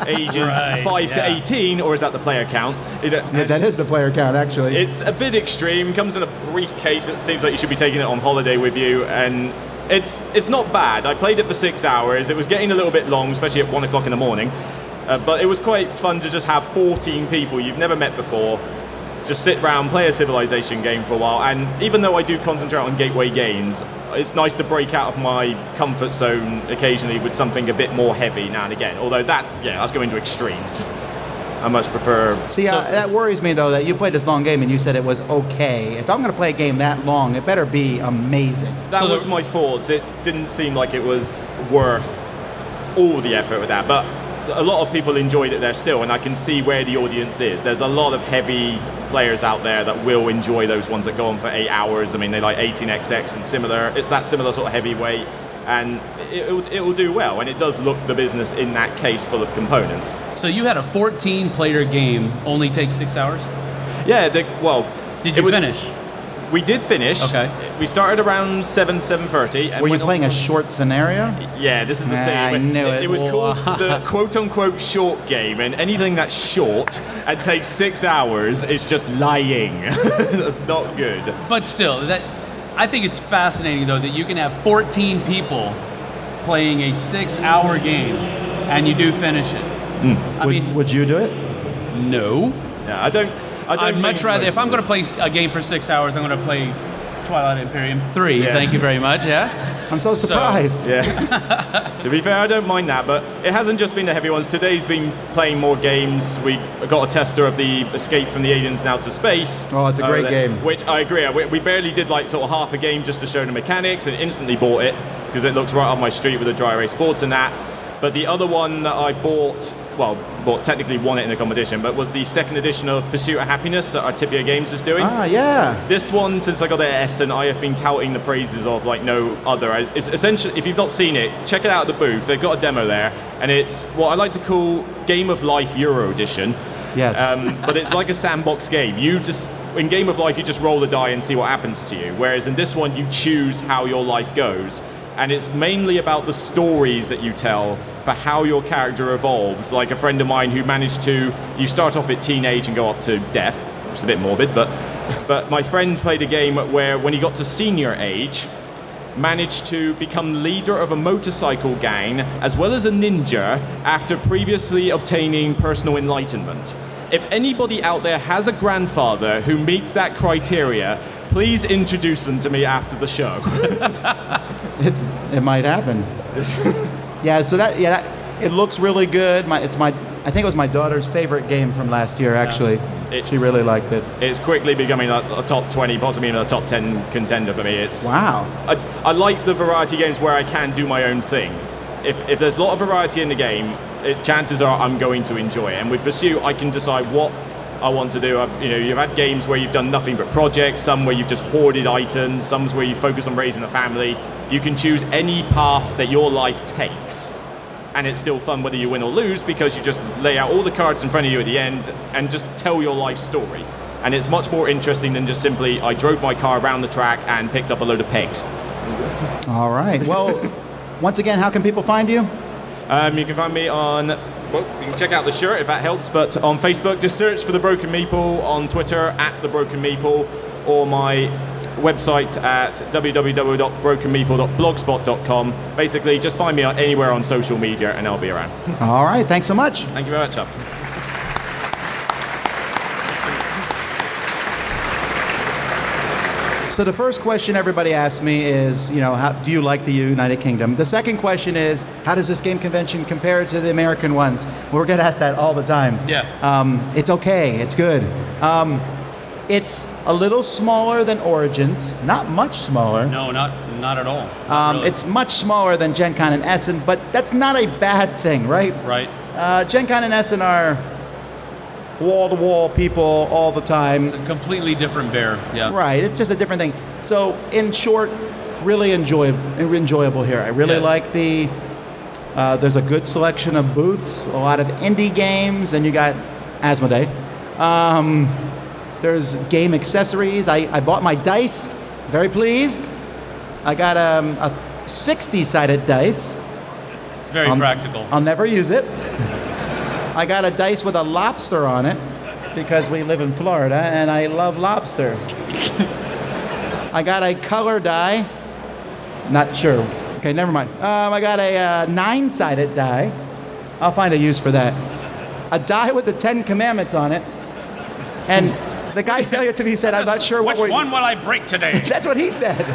Ages 5 to 18, or is that the player count? Yeah, that is the player count, actually. It's a bit extreme, comes in a briefcase that seems like you should be taking it on holiday with you, and it's not bad. I played it for 6 hours. It was getting a little bit long, especially at 1 o'clock in the morning. But it was quite fun to just have 14 people you've never met before just sit around, play a Civilization game for a while. And even though I do concentrate on gateway games, it's nice to break out of my comfort zone occasionally with something a bit more heavy now and again. Although that's going to extremes. I much prefer... See, that worries me, though, that you played this long game and you said it was okay. If I'm going to play a game that long, it better be amazing. That was my thoughts. It didn't seem like it was worth all the effort with that. But a lot of people enjoyed it there still, and I can see where the audience is. There's a lot of heavy players out there that will enjoy those ones that go on for 8 hours. I mean, they like 18XX and similar. It's that similar sort of heavyweight, and it will do well, and it does look the business in that case full of components. So you had a 14-player game, only takes 6 hours? Yeah, Did you finish? We did finish. Okay. We started around 7:30. And were you playing a short scenario? Yeah, this is the thing. I knew it. It was called the quote-unquote short game, and anything that's short and takes 6 hours is just lying. That's not good. But still, I think it's fascinating, though, that you can have 14 people playing a 6-hour game, and you do finish it. Would you do it? No. Yeah, I'd much rather, if I'm going to play a game for 6 hours, I'm going to play Twilight Imperium 3. Yeah. Thank you very much, yeah? I'm so surprised. Yeah. To be fair, I don't mind that, but it hasn't just been the heavy ones. Today's been playing more games. We got a tester of the Escape from the Aliens and Outer Space. Oh, it's a great game. Which I agree. We barely did like sort of half a game just to show the mechanics, and instantly bought it because it looked right on my street with the dry erase boards and that. But the other one that I bought technically won it in the competition, but was the second edition of Pursuit of Happiness that Artipia Games is doing. Ah, yeah. This one, since I got the S, and I have been touting the praises of like no other. It's essentially, if you've not seen it, check it out at the booth. They've got a demo there, and it's what I like to call Game of Life Euro Edition. Yes. But it's like a sandbox game. in Game of Life, you just roll a die and see what happens to you. Whereas in this one, you choose how your life goes. And it's mainly about the stories that you tell for how your character evolves. Like a friend of mine who managed to, you start off at teenage and go up to death, which is a bit morbid, but my friend played a game where when he got to senior age, managed to become leader of a motorcycle gang as well as a ninja after previously obtaining personal enlightenment. If anybody out there has a grandfather who meets that criteria, please introduce them to me after the show. It might happen. Yeah, so it looks really good. I think it was my daughter's favorite game from last year, actually. She really liked it. It's quickly becoming a top 20, possibly even a top 10 contender for me. Wow. I like the variety games where I can do my own thing. If there's a lot of variety in the game, chances are I'm going to enjoy it. And with Pursuit, I can decide what I want to do. You've had games where you've done nothing but projects, some where you've just hoarded items, some where you focus on raising a family. You can choose any path that your life takes. And it's still fun whether you win or lose because you just lay out all the cards in front of you at the end and just tell your life story. And it's much more interesting than just simply, I drove my car around the track and picked up a load of pegs. All right. Well, once again, how can people find you? You can find me on, well, you can check out the shirt if that helps, but on Facebook, just search for The Broken Meeple, on Twitter, @The Broken Meeple, or my website at www.brokenmeeple.blogspot.com. Basically, just find me anywhere on social media and I'll be around. All right, thanks so much. Thank you very much, Up. So the first question everybody asks me is, how do you like the United Kingdom? The second question is, how does this game convention compare to the American ones? We're going to ask that all the time. Yeah. It's okay. It's good. It's a little smaller than Origins. Not much smaller. No, not at all. Not really. It's much smaller than Gen Con and Essen, but that's not a bad thing, right? Right. Gen Con and Essen are wall-to-wall people all the time. It's a completely different bear. Yeah. Right. It's just a different thing. So, in short, really enjoyable here. I really like there's a good selection of booths, a lot of indie games, and you got Asmodee. There's game accessories. I bought my dice. Very pleased. I got a 60-sided dice. Very practical. I'll never use it. I got a dice with a lobster on it because we live in Florida and I love lobster. I got a color die. Not sure. Okay, never mind. I got a 9-sided die. I'll find a use for that. A die with the 10 Commandments on it. And the guy selling it to me said, I'm not sure which one will I break today? That's what he said.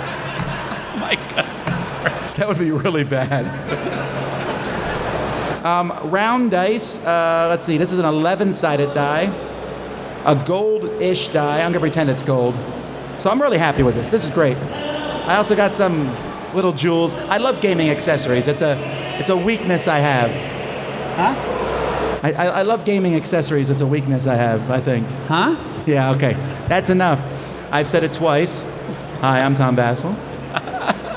My God, that's great. That would be really bad. Round dice. Let's see. This is an 11-sided die. A gold-ish die. I'm going to pretend it's gold. So I'm really happy with this. This is great. I also got some little jewels. I love gaming accessories. It's a weakness I have. Huh? I love gaming accessories. It's a weakness I have, I think. Huh? Yeah, okay. That's enough. I've said it twice. Hi, I'm Tom Vasel.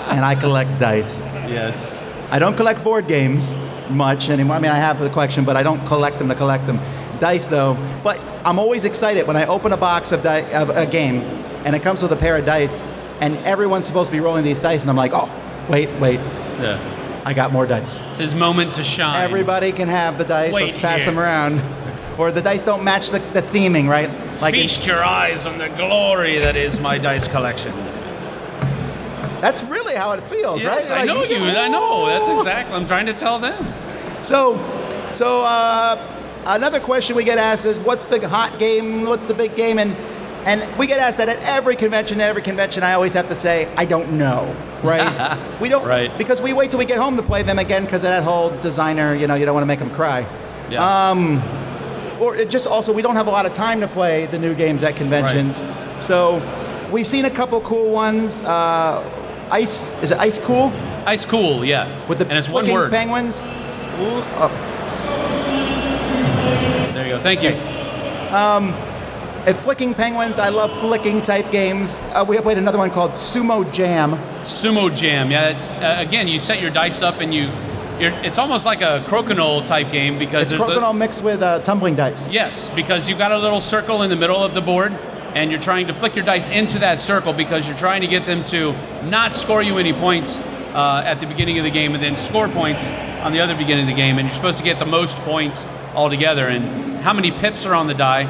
And I collect dice. Yes. I don't collect board games much anymore. I mean, I have the collection, but I don't collect them to collect them. Dice, though. But I'm always excited when I open a box of a game, and it comes with a pair of dice, and everyone's supposed to be rolling these dice, and I'm like, oh, wait. Yeah. I got more dice. It's his moment to shine. Everybody can have the dice. Wait Let's pass here. them around. Or the dice don't match the theming, right? Feast your eyes on the glory that is my dice collection. That's really how it feels, Yes, right? I know you. I know. That's exactly. I'm trying to tell them. So another question we get asked is, what's the hot game? What's the big game? And we get asked that at every convention. At every convention, I always have to say, I don't know, right? We don't, Right. Because we wait till we get home to play them again because of that whole designer, you don't want to make them cry. Yeah. Or it just also, we don't have a lot of time to play the new games at conventions. Right. So we've seen a couple cool ones. Is it Ice Cool? Ice Cool, yeah. With the and it's one flicking word. penguins. Oh. There you go. Thank you. At Flicking Penguins, I love flicking type games. We played another one called Sumo Jam. Sumo Jam, yeah. It's again, you set your dice up and it's almost like a crokinole type game because It's crokinole mixed with tumbling dice. Yes, because you've got a little circle in the middle of the board, and you're trying to flick your dice into that circle because you're trying to get them to not score you any points at the beginning of the game and then score points on the other beginning of the game, and you're supposed to get the most points altogether, and how many pips are on the die,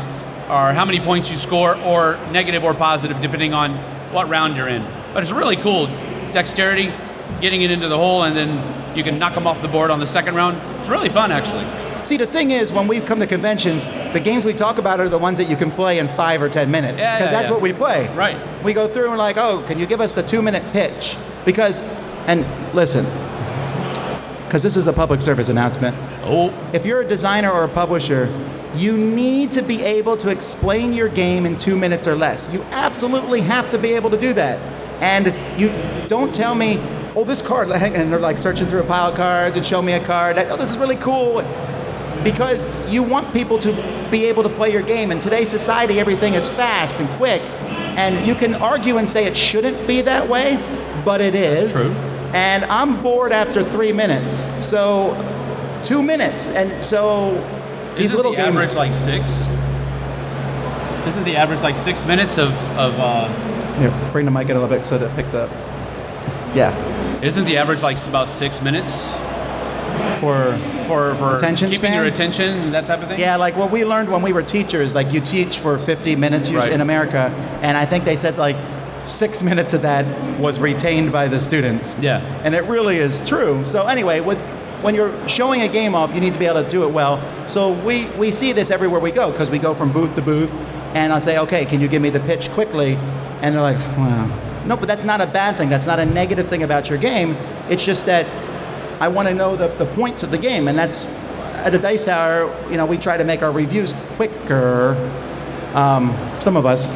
or how many points you score, or negative or positive, depending on what round you're in. But it's really cool. Dexterity, getting it into the hole, and then you can knock them off the board on the second round. It's really fun, actually. See, the thing is, when we come to conventions, the games we talk about are the ones that you can play in 5 or 10 minutes. Because that's what we play. Right. We go through and we're like, oh, can you give us the 2-minute pitch? Because, and listen, because this is a public service announcement. Oh. If you're a designer or a publisher, you need to be able to explain your game in 2 minutes or less. You absolutely have to be able to do that. And you don't tell me, oh, this card, and they're like searching through a pile of cards and show me a card. Oh, this is really cool. Because you want people to be able to play your game. In today's society, everything is fast and quick. And you can argue and say it shouldn't be that way, but it is. That's true. And I'm bored after 3 minutes. So 2 minutes. And so these Isn't little the games. average like 6? Isn't the average like 6 minutes of Here, bring the mic in a little bit so that it picks up. Yeah. Isn't the average like about 6 minutes For attention keeping span? your attention, that type of thing? Yeah, like what we learned when we were teachers, like you teach for 50 minutes usually Right. in America, and I think they said like 6 minutes of that was retained by the students. Yeah. And it really is true. So anyway, when you're showing a game off, you need to be able to do it well. So we see this everywhere we go, because we go from booth to booth, and I'll say, okay, can you give me the pitch quickly? And they're like, wow. No, but that's not a bad thing. That's not a negative thing about your game. It's just that I want to know the points of the game, and that's at the Dice Tower. You know, we try to make our reviews quicker. Some of us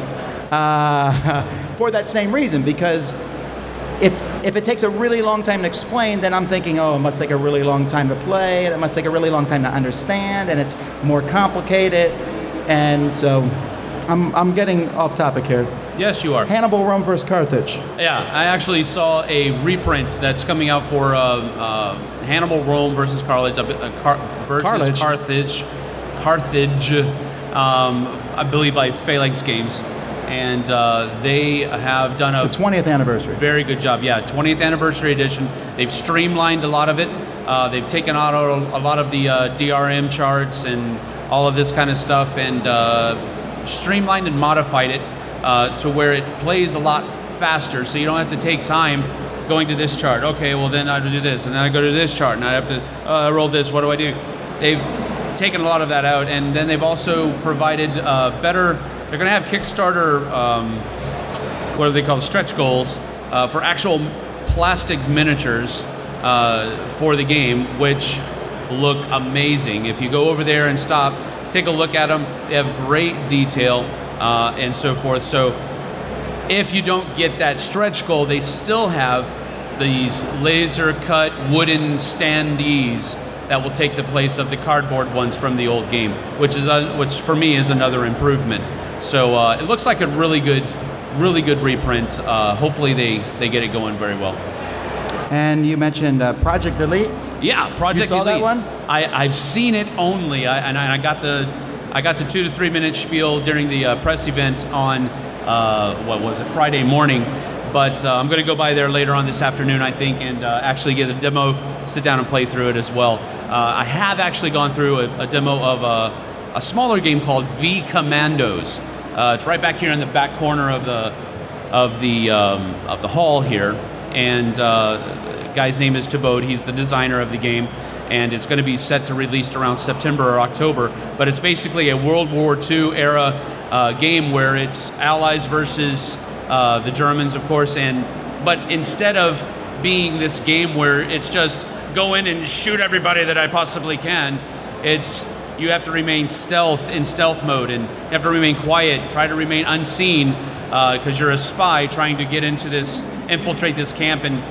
for that same reason, because if it takes a really long time to explain, then I'm thinking, oh, it must take a really long time to play, and it must take a really long time to understand, and it's more complicated, and so I'm getting off topic here. Yes, you are. Hannibal, Rome versus Carthage. Yeah, I actually saw a reprint that's coming out for Hannibal, Rome versus Carthage. Carthage. Carthage, I believe by Phalanx Games, and they have done It's the 20th anniversary. very good job. Yeah, 20th anniversary edition. They've streamlined a lot of it. They've taken out a lot of the DRM charts and all of this kind of stuff, and streamlined and modified it to where it plays a lot faster, so you don't have to take time going to this chart. Okay, well then I have to do this, and then I go to this chart, and I have to roll this. What do I do? They've taken a lot of that out, and then they've also provided better. They're going to have Kickstarter, what do they call stretch goals, for actual plastic miniatures for the game, which look amazing. If you go over there and stop, take a look at them. They have great detail and so forth. So if you don't get that stretch goal, they still have these laser cut wooden standees that will take the place of the cardboard ones from the old game, which for me is another improvement. So it looks like a really good reprint. Hopefully they get it going very well. And you mentioned Project Elite. Yeah, Project You saw Elite. that one? I've seen it only, and I got the 2 to 3 minute spiel during the press event on Friday morning. But I'm going to go by there later on this afternoon, I think, and actually get a demo, sit down and play through it as well. I have actually gone through a demo of a smaller game called V Commandos. It's right back here in the back corner of the hall here, and the guy's name is Tabode. He's the designer of the game, and it's going to be set to release around September or October. But it's basically a World War II era game where it's Allies versus the Germans, of course, but instead of being this game where it's just go in and shoot everybody that I possibly can, you have to remain in stealth mode, and you have to remain quiet, try to remain unseen, because you're a spy trying to get into infiltrate this camp and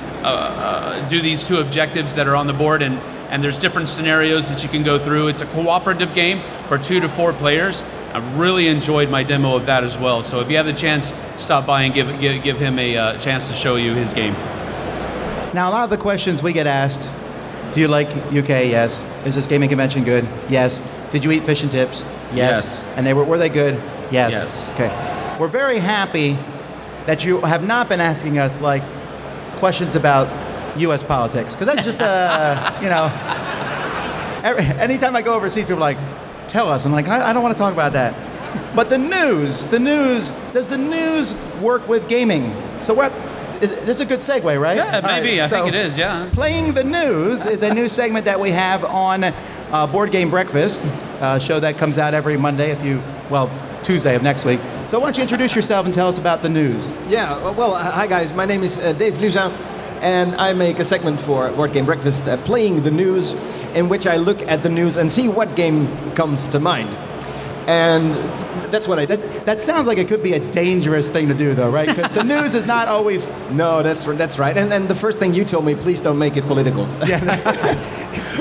do these 2 objectives that are on the board, and there's different scenarios that you can go through. It's a cooperative game for 2 to 4 players. I've really enjoyed my demo of that as well. So if you have the chance, stop by and give him a chance to show you his game. Now, a lot of the questions we get asked, do you like UK? Yes. Is this gaming convention good? Yes. Did you eat fish and chips? Yes. Yes. And were they good? Yes. Yes. Okay. we're very happy that you have not been asking us like questions about U.S. politics, because that's just you know. Anytime I go overseas, people are like, "Tell us." I'm like, I don't want to talk about that. But the news. Does the news work with gaming? So what? This is a good segue, right? Yeah, maybe. Right, I think it is, yeah. Playing the News is a new segment that we have on Board Game Breakfast, a show that comes out every Monday, Tuesday of next week. So why don't you introduce yourself and tell us about the news? Yeah, well, hi guys, my name is Dave Luza, and I make a segment for Board Game Breakfast, Playing the News, in which I look at the news and see what game comes to mind. And that's what I did. That sounds like it could be a dangerous thing to do, though, right? Because the news is not always... No, that's right. And then the first thing you told me, please don't make it political. Yeah.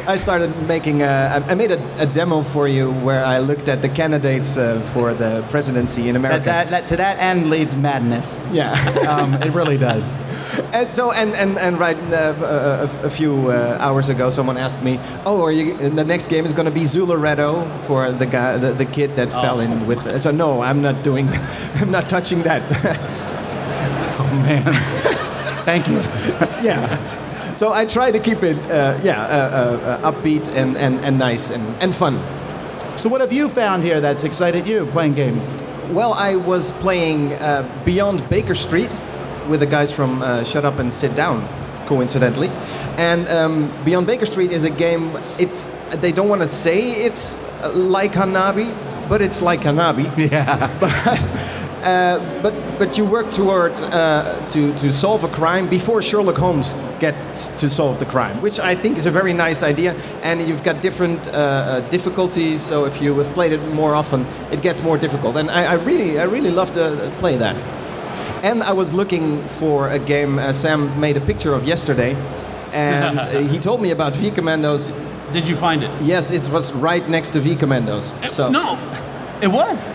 I started making I made a demo for you where I looked at the candidates for the presidency in America. To that end leads madness. Yeah. It really does. And so, right a few hours ago, someone asked me, "Oh, the next game is going to be Zularedo for the guy, the kid that fell in with." So no, I'm not doing. I'm not touching that. Oh man. Thank you. Yeah. So I try to keep it, upbeat and nice and fun. So what have you found here that's excited you playing games? Well, I was playing Beyond Baker Street with the guys from Shut Up and Sit Down, coincidentally. And Beyond Baker Street is a game, they don't want to say it's like Hanabi, but it's like Hanabi. Yeah. But you work toward to solve a crime before Sherlock Holmes gets to solve the crime, which I think is a very nice idea. And you've got different difficulties, so if you have played it more often, it gets more difficult. And I really love to play that. And I was looking for a game Sam made a picture of yesterday, and he told me about V Commandos. Did you find it? Yes, it was right next to V Commandos. So No, it was.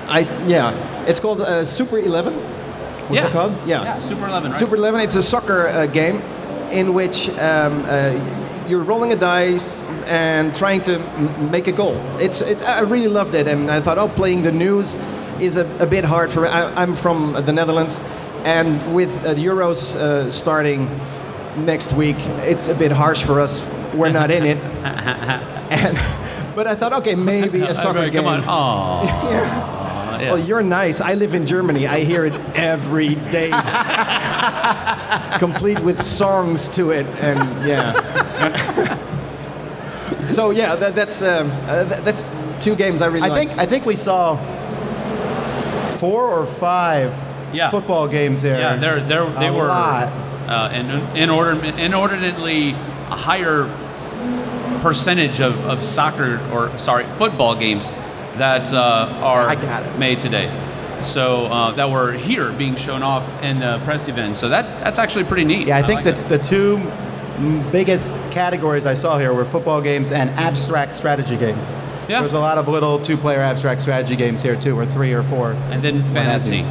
It's called Super 11. What's it called? Yeah, Super 11, right? Super 11. It's a soccer game in which you're rolling a dice and trying to make a goal. I really loved it, and I thought, playing the news is a bit hard for me. I'm from the Netherlands, and with the Euros starting next week, it's a bit harsh for us. We're not in it. But I thought, okay, maybe a soccer game. Come on. Aww. Yeah. Well, you're nice. I live in Germany. I hear it every day. Complete with songs to it, and yeah. So yeah, that's two games I really like. I think we saw 4 or 5 football games there. Yeah, they were lot. inordinately a higher percentage of football games that are made today. So that were here being shown off in the press event. So that's actually pretty neat. Yeah, I think that the two biggest categories I saw here were football games and abstract strategy games. Yeah. There's a lot of little 2-player abstract strategy games here too, or 3 or 4. And then fantasy.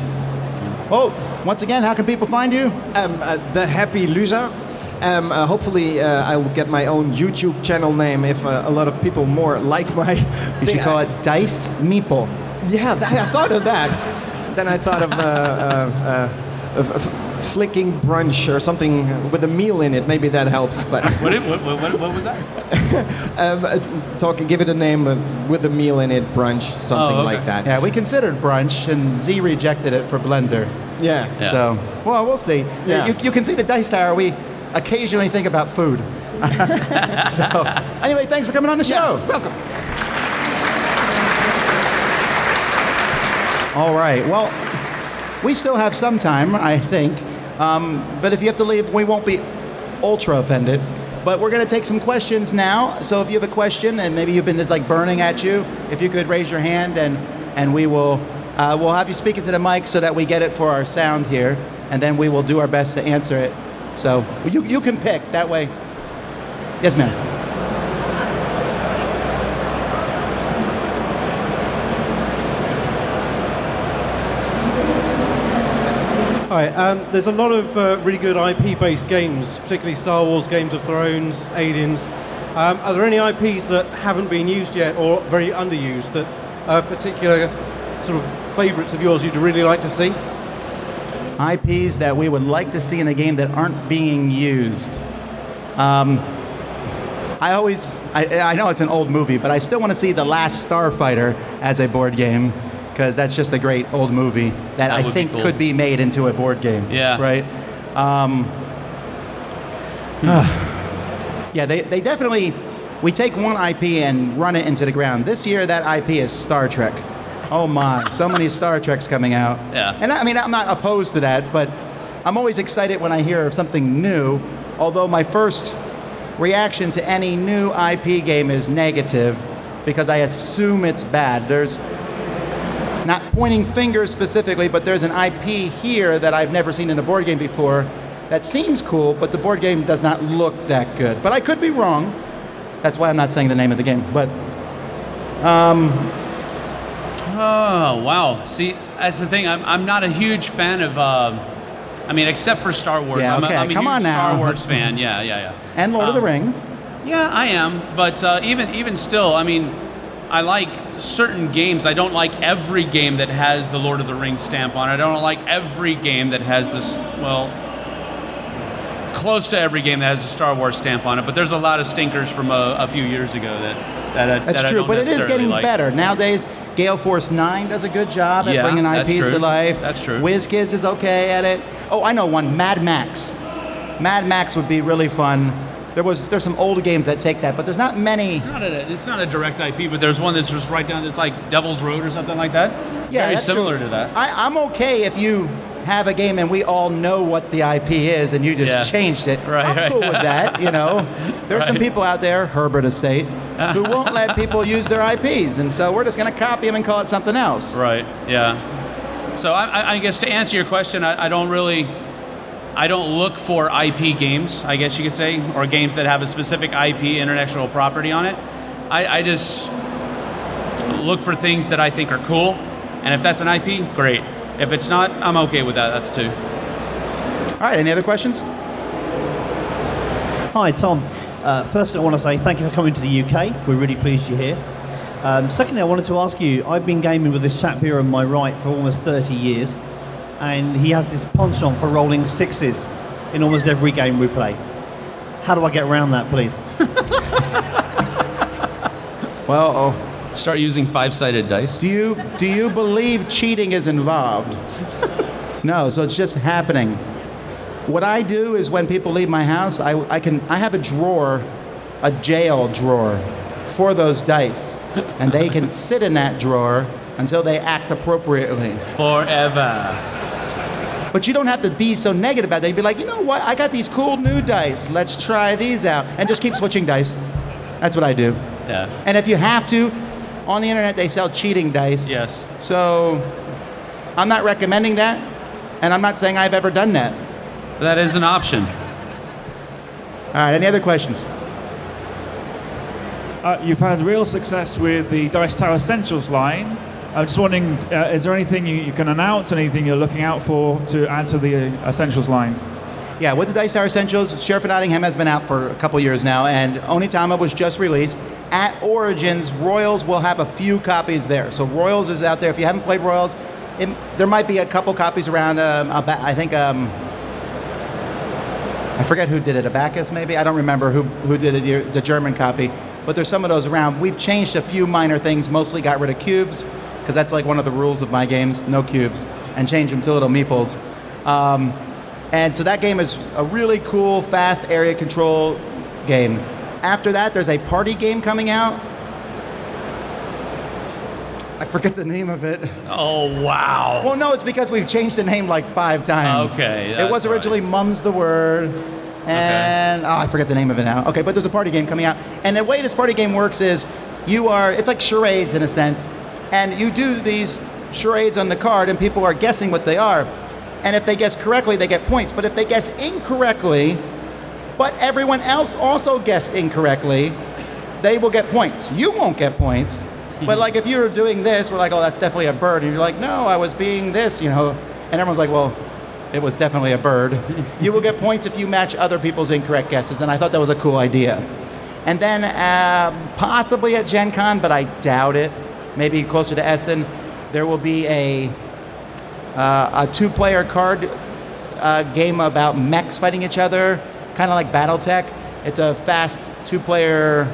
Oh, once again, how can people find you? The Happy Luza. Hopefully, I will get my own YouTube channel name if a lot of people more like my. You should call it Dice Meeple. Yeah, I thought of that. Then I thought of flicking brunch or something with a meal in it. Maybe that helps. But what was that? Give it a name with a meal in it, brunch, something like that. Yeah, we considered brunch, and Z rejected it for blender. Yeah. So, well, we'll see. Yeah. You can see the Dice Tower. We occasionally think about food. So, anyway, thanks for coming on the show. Yeah, welcome. All right. Well, we still have some time, I think. But if you have to leave, we won't be ultra offended. But we're going to take some questions now. So if you have a question and maybe you've been just like burning at you, if you could raise your hand and we will we'll have you speak into the mic so that we get it for our sound here, and then we will do our best to answer it. So you can pick that way. Yes, ma'am. Hi, there's a lot of really good IP-based games, particularly Star Wars, Games of Thrones, Aliens. Are there any IPs that haven't been used yet or very underused that are particular sort of favourites of yours you'd really like to see? IPs that we would like to see in a game that aren't being used. I know it's an old movie, but I still want to see The Last Starfighter as a board game, because that's just a great old movie that I think could be made into a board game. Yeah. Right? Yeah, they definitely, we take one IP and run it into the ground. This year, that IP is Star Trek. Oh my, so many Star Treks coming out. Yeah. And I mean, I'm not opposed to that, but I'm always excited when I hear of something new, although my first reaction to any new IP game is negative, because I assume it's bad. There's, not pointing fingers specifically, but there's an IP here that I've never seen in a board game before that seems cool, but the board game does not look that good. But I could be wrong. That's why I'm not saying the name of the game. But, oh, wow. See, that's the thing. I'm not a huge fan of, I mean, except for Star Wars. Yeah, okay. I'm a Come huge on now. Star Wars fan. Yeah. And Lord of the Rings. Yeah, I am. But even still, I mean, I like certain games. I don't like every game that has the Lord of the Rings stamp on it. I don't like every game that has this, well, close to every game that has a Star Wars stamp on it. But there's a lot of stinkers from a few years ago that That's I true, don't but it is necessarily getting like. better. Nowadays, Gale Force 9 does a good job at Yeah, bringing that's IPs to true. life. That's true. WizKids is okay at it. Oh, I know one, Mad Max. Mad Max would be really fun. There's some old games that take that, but there's not many. It's not a direct IP, but there's one that's just right down. It's like Devil's Road or something like that. Yeah, very that's similar true. to that. I'm okay if you have a game and we all know what the IP is and you just changed it. Right, I'm right. cool with that, you know. There's some Right. people out there, Herbert Estate, who won't let people use their IPs, and so we're just going to copy them and call it something else. Right. Yeah. So I guess to answer your question, I don't look for IP games, I guess you could say, or games that have a specific IP, intellectual property on it. I just look for things that I think are cool, and if that's an IP, great. If it's not, I'm okay with that. That's two. All right, any other questions? Hi, Tom. Firstly, I want to say thank you for coming to the UK. We're really pleased you're here. Secondly, I wanted to ask you, I've been gaming with this chap here on my right for almost 30 years, and he has this penchant for rolling sixes in almost every game we play. How do I get around that, please? Well, Start using 5-sided dice. do you believe cheating is involved? No, so it's just happening. What I do is when people leave my house, I have a drawer, a jail drawer, for those dice, and they can sit in that drawer until they act appropriately. Forever. But you don't have to be so negative about that. You'd be like, you know what? I got these cool new dice. Let's try these out, and just keep switching dice. That's what I do. Yeah. And if you have to, on the internet they sell cheating dice. Yes. So I'm not recommending that, and I'm not saying I've ever done that. That is an option. All right, any other questions? You've had real success with the Dice Tower Essentials line. I'm just wondering, is there anything you can announce, anything you're looking out for to add to the Essentials line? Yeah, with the Dice Tower Essentials, Sheriff of Nottingham has been out for a couple years now, and Onitama was just released. At Origins, Royals will have a few copies there. So Royals is out there. If you haven't played Royals, there might be a couple copies around. I think I forget who did it. Abacus, maybe? I don't remember who did it, the German copy. But there's some of those around. We've changed a few minor things, mostly got rid of cubes, because that's like one of the rules of my games, no cubes, and changed them to little meeples. And so that game is a really cool, fast area control game. After that, there's a party game coming out. I forget the name of it. Oh, wow. Well, no, it's because we've changed the name like 5 times. Okay, It was that's originally Mum's the Word, and I forget the name of it now. Okay, but there's a party game coming out. And the way this party game works is it's like charades in a sense, and you do these charades on the card, and people are guessing what they are. And if they guess correctly, they get points. But if they guess incorrectly, but everyone else also guessed incorrectly, they will get points. You won't get points. But like if you're doing this, we're like, oh, that's definitely a bird. And you're like, no, I was being this, you know. And everyone's like, well, it was definitely a bird. You will get points if you match other people's incorrect guesses. And I thought that was a cool idea. And then possibly at Gen Con, but I doubt it, maybe closer to Essen, There will be a 2-player card game about mechs fighting each other, kind of like BattleTech. It's a fast 2-player.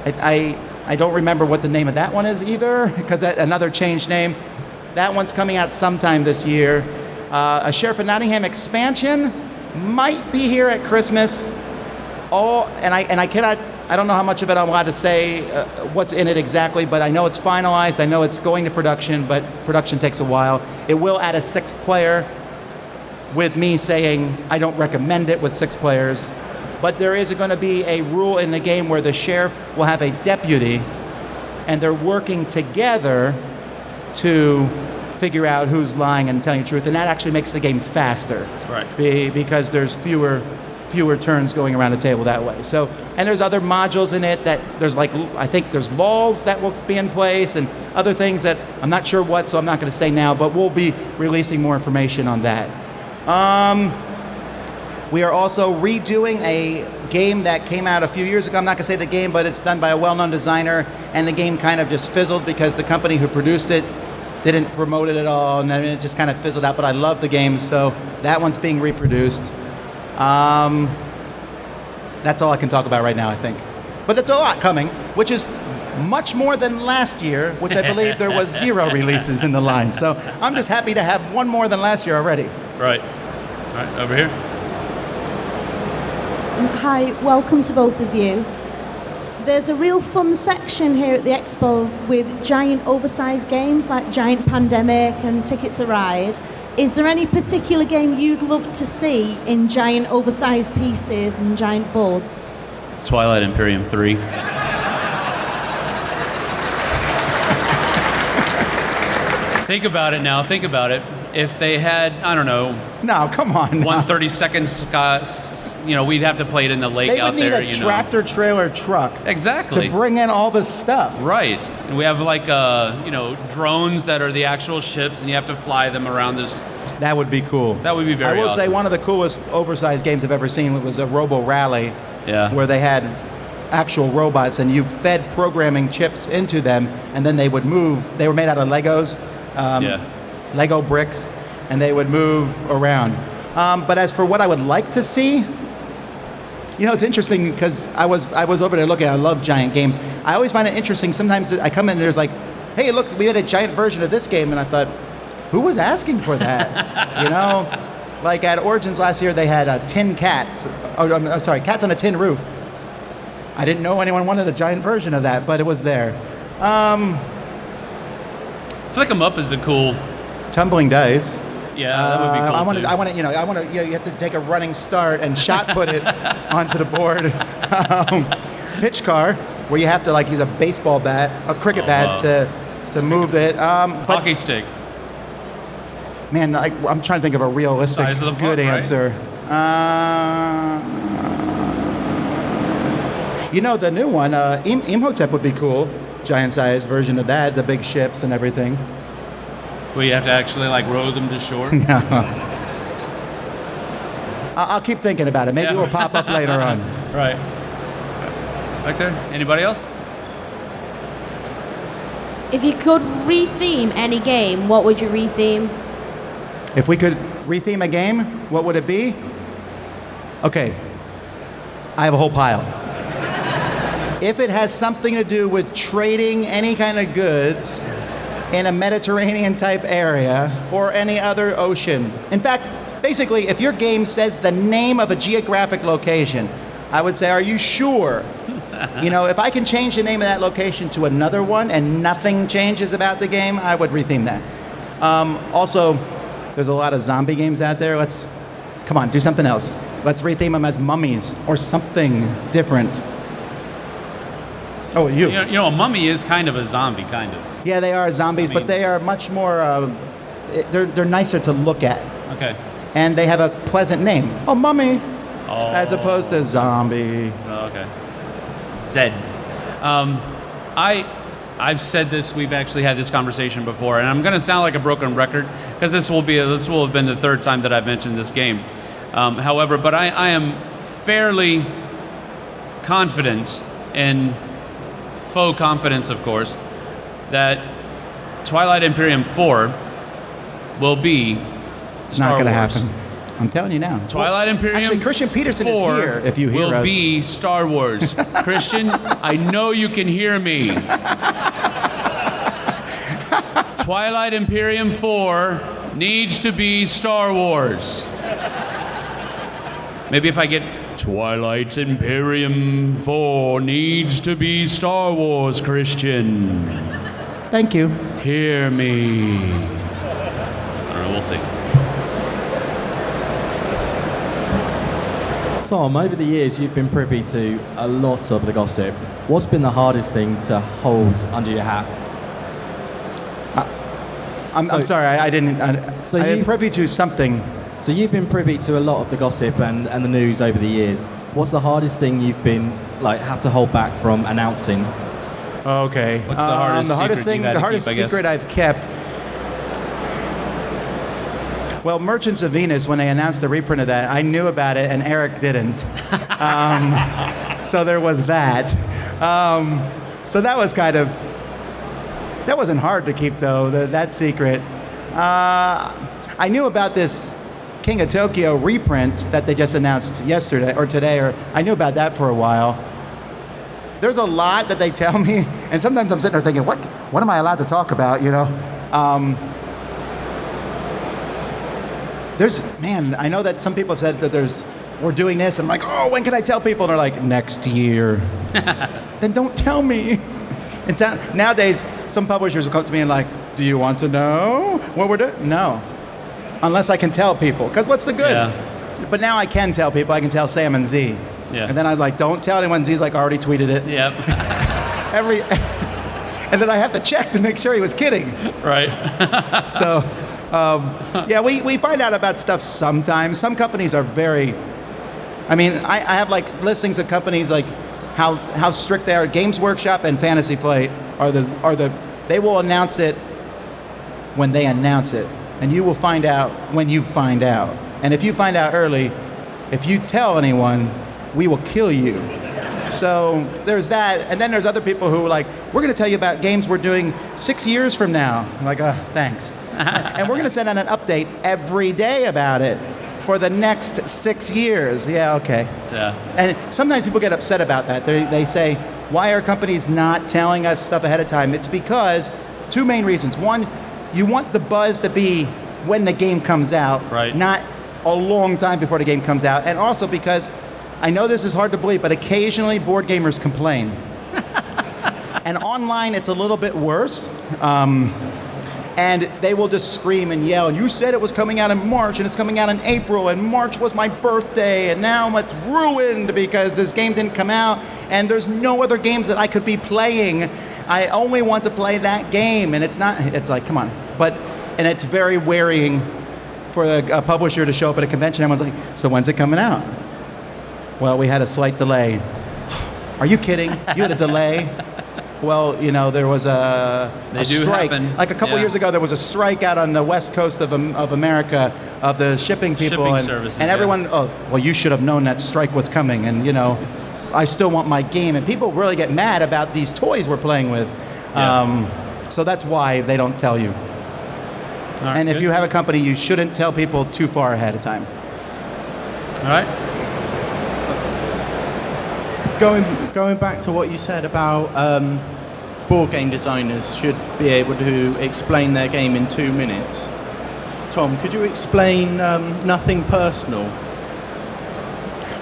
I don't remember what the name of that one is either, because another changed name. That one's coming out sometime this year. A Sheriff of Nottingham expansion might be here at Christmas. I don't know how much of it I'm allowed to say, what's in it exactly, but I know it's finalized. I know it's going to production, but production takes a while. It will add a 6th player, with me saying I don't recommend it with 6 players. But there is going to be a rule in the game where the sheriff will have a deputy, and they're working together to figure out who's lying and telling the truth, and that actually makes the game faster. Right. Because there's fewer turns going around the table that way. So, and there's other modules in it that there's I think there's laws that will be in place and other things that I'm not sure what, so I'm not going to say now, but we'll be releasing more information on that. We are also redoing a game that came out a few years ago. I'm not going to say the game, but it's done by a well-known designer, and the game kind of just fizzled because the company who produced it didn't promote it at all, and then it just kind of fizzled out, but I love the game, so that one's being reproduced. That's all I can talk about right now, I think. But that's a lot coming, which is much more than last year, which I believe there was 0 releases in the line. So I'm just happy to have one more than last year already. Right. All right, over here. Hi, welcome to both of you. There's a real fun section here at the Expo with giant oversized games like Giant Pandemic and Ticket to Ride. Is there any particular game you'd love to see in giant oversized pieces and giant boards? Twilight Imperium 3. Think about it now, think about it. If they had, I don't know. No, come on. 1/32 seconds, we'd have to play it in the lake out there. They would need a tractor trailer truck. Exactly. To bring in all this stuff. Right. And we have drones that are the actual ships, and you have to fly them around this. That would be cool. That would be very awesome. I will say one of the coolest oversized games I've ever seen was a Robo Rally. Yeah. Where they had actual robots, and you fed programming chips into them, and then they would move. They were made out of Legos. Lego bricks, and they would move around. But as for what I would like to see, it's interesting because I was over there looking. I love giant games. I always find it interesting. Sometimes I come in and there's like, hey, look, we had a giant version of this game, and I thought, who was asking for that? Like at Origins last year, they had tin cats. Cats on a tin roof. I didn't know anyone wanted a giant version of that, but it was there. Flick 'em Up is a cool. Tumbling dice. Yeah, that would be cool. I want to. You have to take a running start and shot put it onto the board. Pitch car, where you have to use a baseball bat, a cricket bat to move it. Hockey stick. Man, I'm trying to think of a realistic good answer. The new one, Imhotep would be cool. Giant size version of that, the big ships and everything. Where you have to actually row them to shore? I'll keep thinking about it. Maybe it will pop up later on. Right. Right there. Anybody else? If you could retheme any game, what would you retheme? If we could retheme a game, what would it be? Okay. I have a whole pile. If it has something to do with trading any kind of goods in a Mediterranean type area or any other ocean. In fact, basically, if your game says the name of a geographic location, I would say, are you sure? If I can change the name of that location to another one and nothing changes about the game, I would retheme that. Also, there's a lot of zombie games out there. Come on, do something else. Let's retheme them as mummies or something different. Oh, you. A mummy is kind of a zombie, kind of. Yeah, they are zombies, but they are much more. They're nicer to look at. Okay. And they have a pleasant name. Oh, mummy. Oh. As opposed to zombie. Oh, okay. Zed. I've said this. We've actually had this conversation before, and I'm going to sound like a broken record because this will have been the third time that I've mentioned this game. However, but I am fairly confident in faux confidence, of course, that Twilight Imperium 4 will be It's Star not going to Wars. happen. I'm telling you now. Twilight Imperium Actually, Christian Peterson is 4 here, if you hear will us. be Star Wars. Christian, I know you can hear me. Twilight Imperium 4 needs to be Star Wars. Maybe if I get Twilight Imperium 4 needs to be Star Wars, Christian. Thank you. Hear me. I don't know, we'll see. Tom, over the years you've been privy to a lot of the gossip. What's been the hardest thing to hold under your hat? I'm sorry, I didn't. I'm privy to something. So you've been privy to a lot of the gossip and the news over the years. What's the hardest thing you've been have to hold back from announcing? Okay. What's the hardest secret you've had to The hardest keep, I guess? secret I've kept. Well, Merchants of Venus, when they announced the reprint of that, I knew about it and Eric didn't. So there was that. So that was kind of. That wasn't hard to keep though. That secret. I knew about this King of Tokyo reprint that they just announced yesterday or today, or I knew about that for a while. There's a lot that they tell me, and sometimes I'm sitting there thinking, what am I allowed to talk about, you know? I know that some people have said that we're doing this, and I'm like, oh, when can I tell people? And they're like, next year. Then don't tell me. And nowadays, some publishers will come to me and like, do you want to know what we're doing? No. Unless I can tell people, because what's the good? Yeah. But now I can tell people. I can tell Sam and Z. Yeah. And then I was like, don't tell anyone. Z's like already tweeted it. Yep. And then I have to check to make sure he was kidding. Right. So, yeah, we find out about stuff sometimes. Some companies are very. I mean, I have like listings of companies like how strict they are. Games Workshop and Fantasy Flight are the they will announce it when they announce it. And you will find out when you find out. And if you find out early, if you tell anyone, we will kill you. So there's that. And then there's other people who are like, we're going to tell you about games we're doing 6 years from now. I'm like, thanks. And we're going to send out an update every day about it for the next 6 years. Yeah, okay. Yeah. And sometimes people get upset about that. They say, why are companies not telling us stuff ahead of time? It's because two main reasons. One, you want the buzz to be when the game comes out, right. Not a long time before the game comes out. And also because I know this is hard to believe, but occasionally board gamers complain. And online it's a little bit worse. And they will just scream and yell, and you said it was coming out in March, and it's coming out in April, and March was my birthday, and now it's ruined because this game didn't come out, and there's no other games that I could be playing. I only want to play that game, and it's like, come on. And it's very wearying for a publisher to show up at a convention, and everyone's like, so when's it coming out? Well, we had a slight delay. Are you kidding? You had a delay? Well, you know, there was a strike. Happen. Like a couple years ago, there was a strike out on the west coast of America of the shipping people. Shipping services, and everyone, you should have known that strike was coming. And, you know, I still want my game. And people really get mad about these toys we're playing with. Yeah. So that's why they don't tell you. Right, and if good. you have a company, you shouldn't tell people too far ahead of time. All right. Going back to what you said about board game designers should be able to explain their game in 2 minutes. Tom, could you explain Nothing Personal?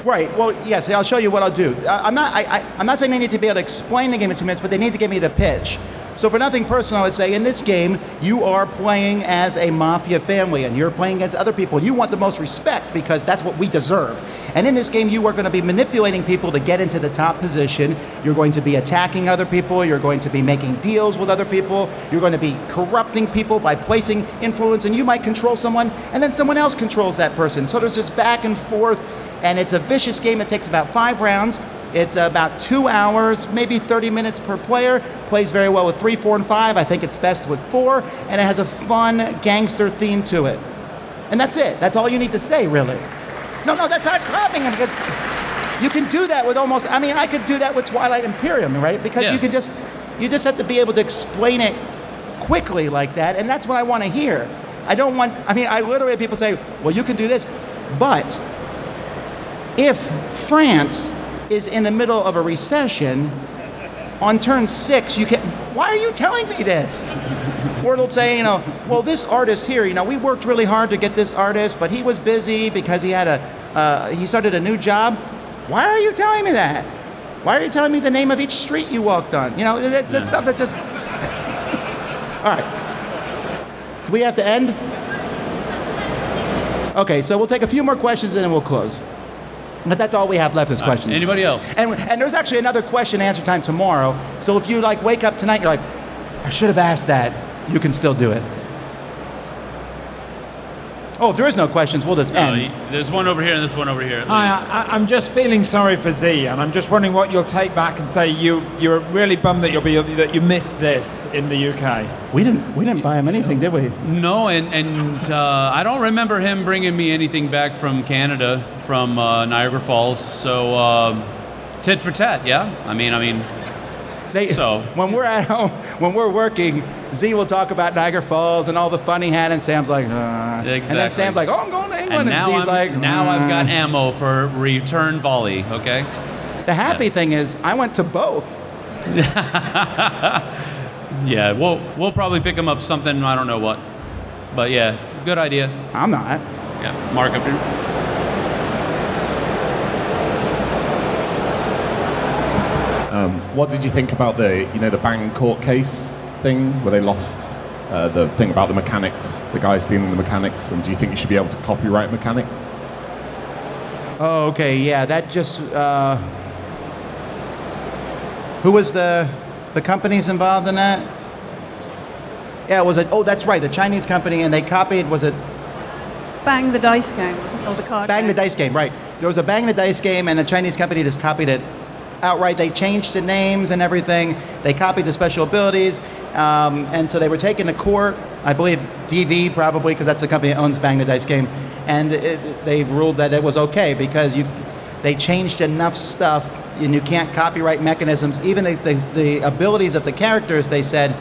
Right. Well, yes. I'll show you what I'll do. I'm not saying they need to be able to explain the game in 2 minutes, but they need to give me the pitch. So for Nothing Personal, I would say in this game, you are playing as a mafia family, and you're playing against other people. You want the most respect because that's what we deserve. And in this game, you are going to be manipulating people to get into the top position. You're going to be attacking other people. You're going to be making deals with other people. You're going to be corrupting people by placing influence, and you might control someone, and then someone else controls that person. So there's this back and forth, and it's a vicious game. It takes about 5 rounds. It's about 2 hours, maybe 30 minutes per player. Plays very well with 3, 4, and 5. I think it's best with 4, and it has a fun gangster theme to it. And that's it. That's all you need to say, really. No, that's not clapping, because you can do that with almost. I could do that with Twilight Imperium, right? Because you just have to be able to explain it quickly like that, and that's what I want to hear. I literally have people say, well, you can do this, but if France is in the middle of a recession, on turn 6, why are you telling me this? Or they'll say, well, this artist here, we worked really hard to get this artist, but he was busy because he had he started a new job. Why are you telling me that? Why are you telling me the name of each street you walked on? That's stuff that just... All right. Do we have to end? Okay, so we'll take a few more questions and then we'll close. But that's all we have left is questions. Anybody else? And there's actually another question and answer time tomorrow. So if you wake up tonight, you're like, I should have asked that, you can still do it. Oh, if there is no questions, we'll just end. There's one over here and there's one over here. I'm just feeling sorry for Z, and I'm just wondering what you'll take back and say you're really bummed that that you missed this in the UK. We didn't buy him anything, did we? No, and I don't remember him bringing me anything back from Canada, from Niagara Falls. So tit for tat, yeah. I mean. When we're at home, when we're working, Z will talk about Niagara Falls and all the fun he had, and Sam's like, Exactly. And then Sam's like, oh, I'm going to England, and Z's like, now I've got ammo for return volley. Okay. The happy thing is, I went to both. Yeah, we'll probably pick him up something, I don't know what, but yeah, good idea. I'm not. Yeah, Mark up here. What did you think about the Bang court case thing where they lost the thing about the mechanics, the guy stealing the mechanics, and do you think you should be able to copyright mechanics? Oh, okay, yeah, that just... who was the companies involved in that? Yeah, that's right, the Chinese company, and they copied, was it? Bang the Dice game, wasn't it? Or the card Bang game. the Dice game, right. There was a Bang the Dice game, and a Chinese company just copied it outright. They changed the names and everything. They copied the special abilities, and so they were taken to court. I believe DV probably, because that's the company that owns Bang the Dice game, and they ruled that it was okay because they changed enough stuff, and you can't copyright mechanisms. Even the abilities of the characters, they said,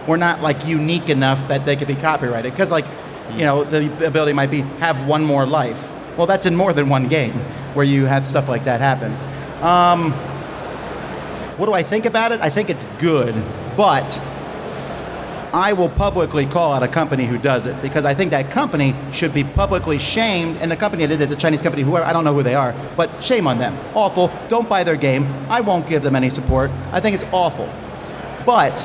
were not unique enough that they could be copyrighted. Because the ability might be have one more life. Well, that's in more than one game where you have stuff like that happen. What do I think about it? I think it's good, but I will publicly call out a company who does it because I think that company should be publicly shamed, and the company that did it, the Chinese company, whoever, I don't know who they are, but shame on them. Awful. Don't buy their game. I won't give them any support. I think it's awful. But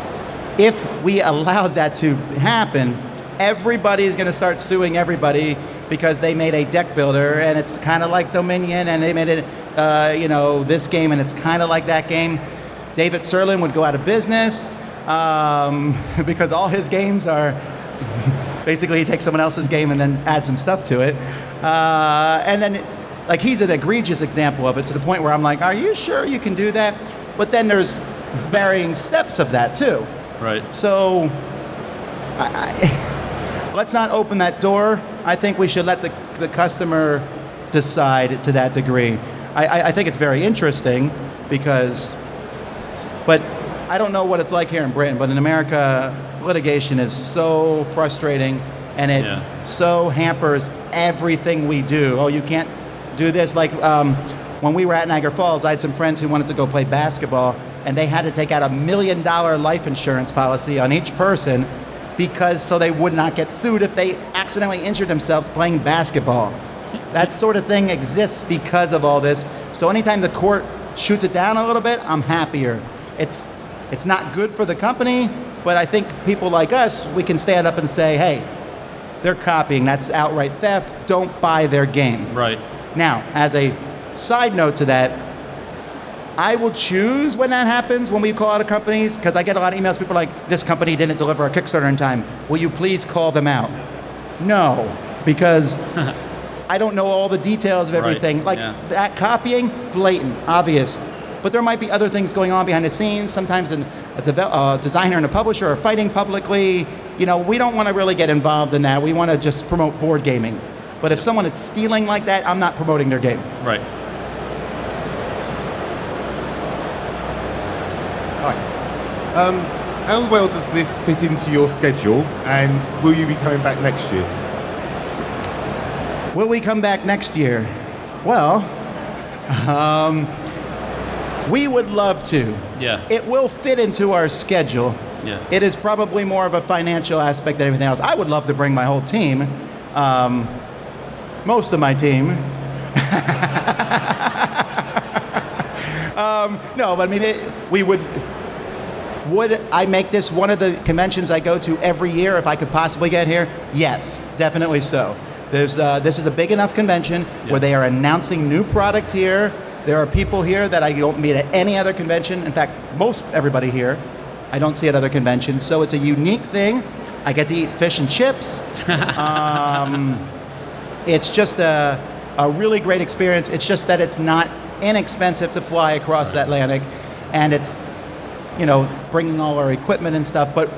if we allowed that to happen, everybody's going to start suing everybody because they made a deck builder, and it's kind of like Dominion, and they made it, this game, and it's kind of like that game. David Serlin would go out of business because all his games are basically he takes someone else's game and then adds some stuff to it. And then, he's an egregious example of it to the point where I'm like, are you sure you can do that? But then there's varying steps of that too. Right. So let's not open that door. I think we should let the customer decide to that degree. I think it's very interesting because, but I don't know what it's like here in Britain, but in America, litigation is so frustrating and it so hampers everything we do. Oh, you can't do this. When we were at Niagara Falls, I had some friends who wanted to go play basketball, and they had to take out $1 million life insurance policy on each person so they would not get sued if they accidentally injured themselves playing basketball. That sort of thing exists because of all this. So anytime the court shoots it down a little bit, I'm happier. It's not good for the company, but I think people like us, we can stand up and say, hey, they're copying. That's outright theft. Don't buy their game. Right. Now, as a side note to that, I will choose when that happens, when we call out companies, because I get a lot of emails, people are like, this company didn't deliver a Kickstarter in time. Will you please call them out? No, because I don't know all the details of everything. Right. That copying, blatant, obvious. But there might be other things going on behind the scenes. Sometimes a designer and a publisher are fighting publicly. We don't want to really get involved in that. We want to just promote board gaming. But if someone is stealing like that, I'm not promoting their game. Right. All right. How well does this fit into your schedule, and will you be coming back next year? Will we come back next year? Well, we would love to. Yeah. It will fit into our schedule. Yeah. It is probably more of a financial aspect than anything else. I would love to bring my whole team, most of my team. No, but I mean, would I make this one of the conventions I go to every year if I could possibly get here? Yes, definitely so. This is a big enough convention where they are announcing new product here. There are people here that I don't meet at any other convention. In fact, most everybody here I don't see at other conventions. So it's a unique thing. I get to eat fish and chips. It's just a really great experience. It's just that it's not inexpensive to fly across the Atlantic, and it's, bringing all our equipment and stuff. But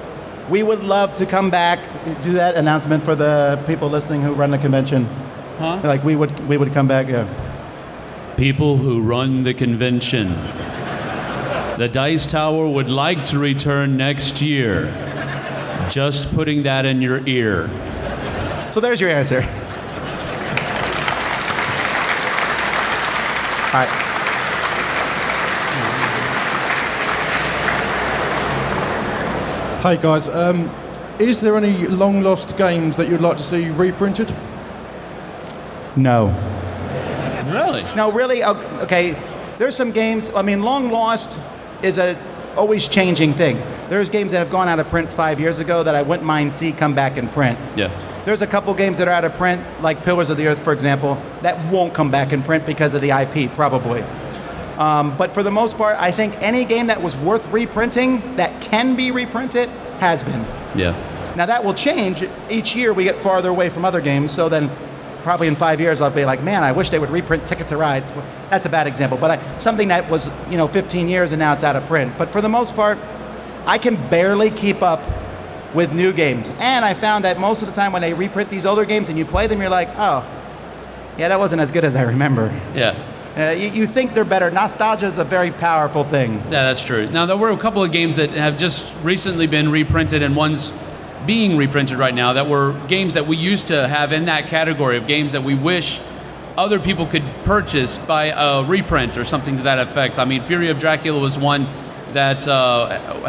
we would love to come back, do that announcement for the people listening who run the convention. Huh? Like we would come back, yeah. People who run the convention. The Dice Tower would like to return next year. Just putting that in your ear. So there's your answer. All right. Hey guys, is there any long lost games that you'd like to see reprinted? No. Really? No, really? Okay. There's some games, long lost is a always changing thing. There's games that have gone out of print 5 years ago that I wouldn't mind see come back in print. Yeah. There's a couple games that are out of print, like Pillars of the Earth, for example, that won't come back in print because of the IP, probably. But for the most part, I think any game that was worth reprinting, that can be reprinted, has been. Yeah. Now that will change. Each year we get farther away from other games, so then probably in 5 years I'll be like, man, I wish they would reprint Ticket to Ride. That's a bad example, but something that was 15 years and now it's out of print. But for the most part, I can barely keep up with new games. And I found that most of the time when they reprint these older games and you play them, you're like, oh, yeah, that wasn't as good as I remember. Yeah. You think they're better. Nostalgia is a very powerful thing. Yeah, that's true. Now, there were a couple of games that have just recently been reprinted, and one's being reprinted right now, that were games that we used to have in that category of games that we wish other people could purchase by a reprint or something to that effect. I mean, Fury of Dracula was one that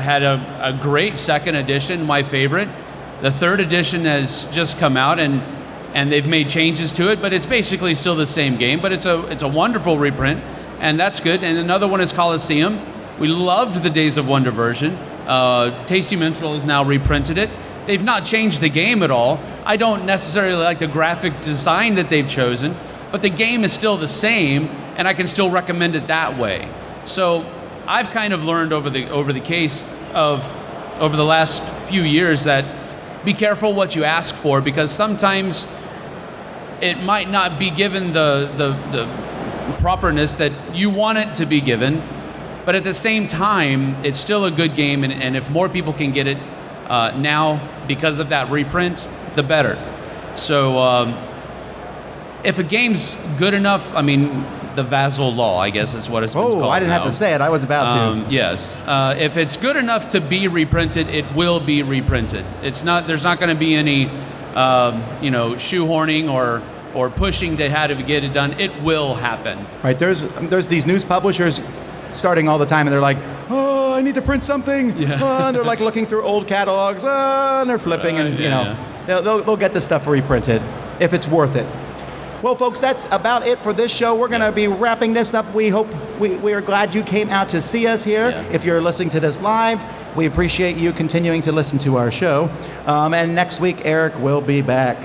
had a great second edition, my favorite. The third edition has just come out, and they've made changes to it, but it's basically still the same game, but it's a wonderful reprint, and that's good. And another one is Colosseum. We loved the Days of Wonder version. Tasty Minstrel has now reprinted it. They've not changed the game at all. I don't necessarily like the graphic design that they've chosen, but the game is still the same, and I can still recommend it that way. So I've kind of learned over the last few years that be careful what you ask for, because sometimes it might not be given the properness that you want it to be given, but at the same time, it's still a good game, and if more people can get it now because of that reprint, the better. So if a game's good enough, the Vasel law, I guess is what it's been called. Oh, I didn't have to say it. I was about to. Yes. If it's good enough to be reprinted, it will be reprinted. There's not going to be any, shoehorning or pushing to how to get it done. It will happen. Right. There's these news publishers starting all the time, and they're like, oh, I need to print something. Yeah. And they're like looking through old catalogs, and they're flipping, and they'll get this stuff reprinted if it's worth it. Well, folks, that's about it for this show. We're going to be wrapping this up. We hope we are glad you came out to see us here. Yeah. If you're listening to this live, we appreciate you continuing to listen to our show. And next week, Eric will be back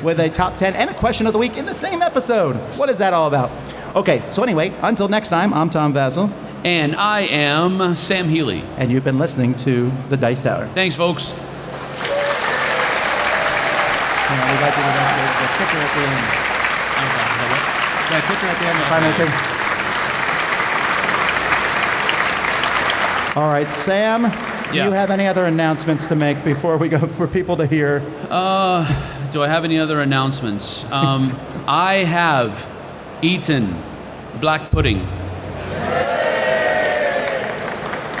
with a top 10 and a question of the week in the same episode. What is that all about? Okay, so anyway, until next time, I'm Tom Vasel. And I am Sam Healey. And you've been listening to The Dice Tower. Thanks, folks. We'd like you to the kicker at the end. Yeah, kicker at the end. Final thing. All right, Sam, do you have any other announcements to make before we go for people to hear? Do I have any other announcements? I have eaten black pudding.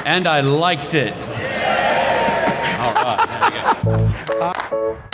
And I liked it. All right, there we go.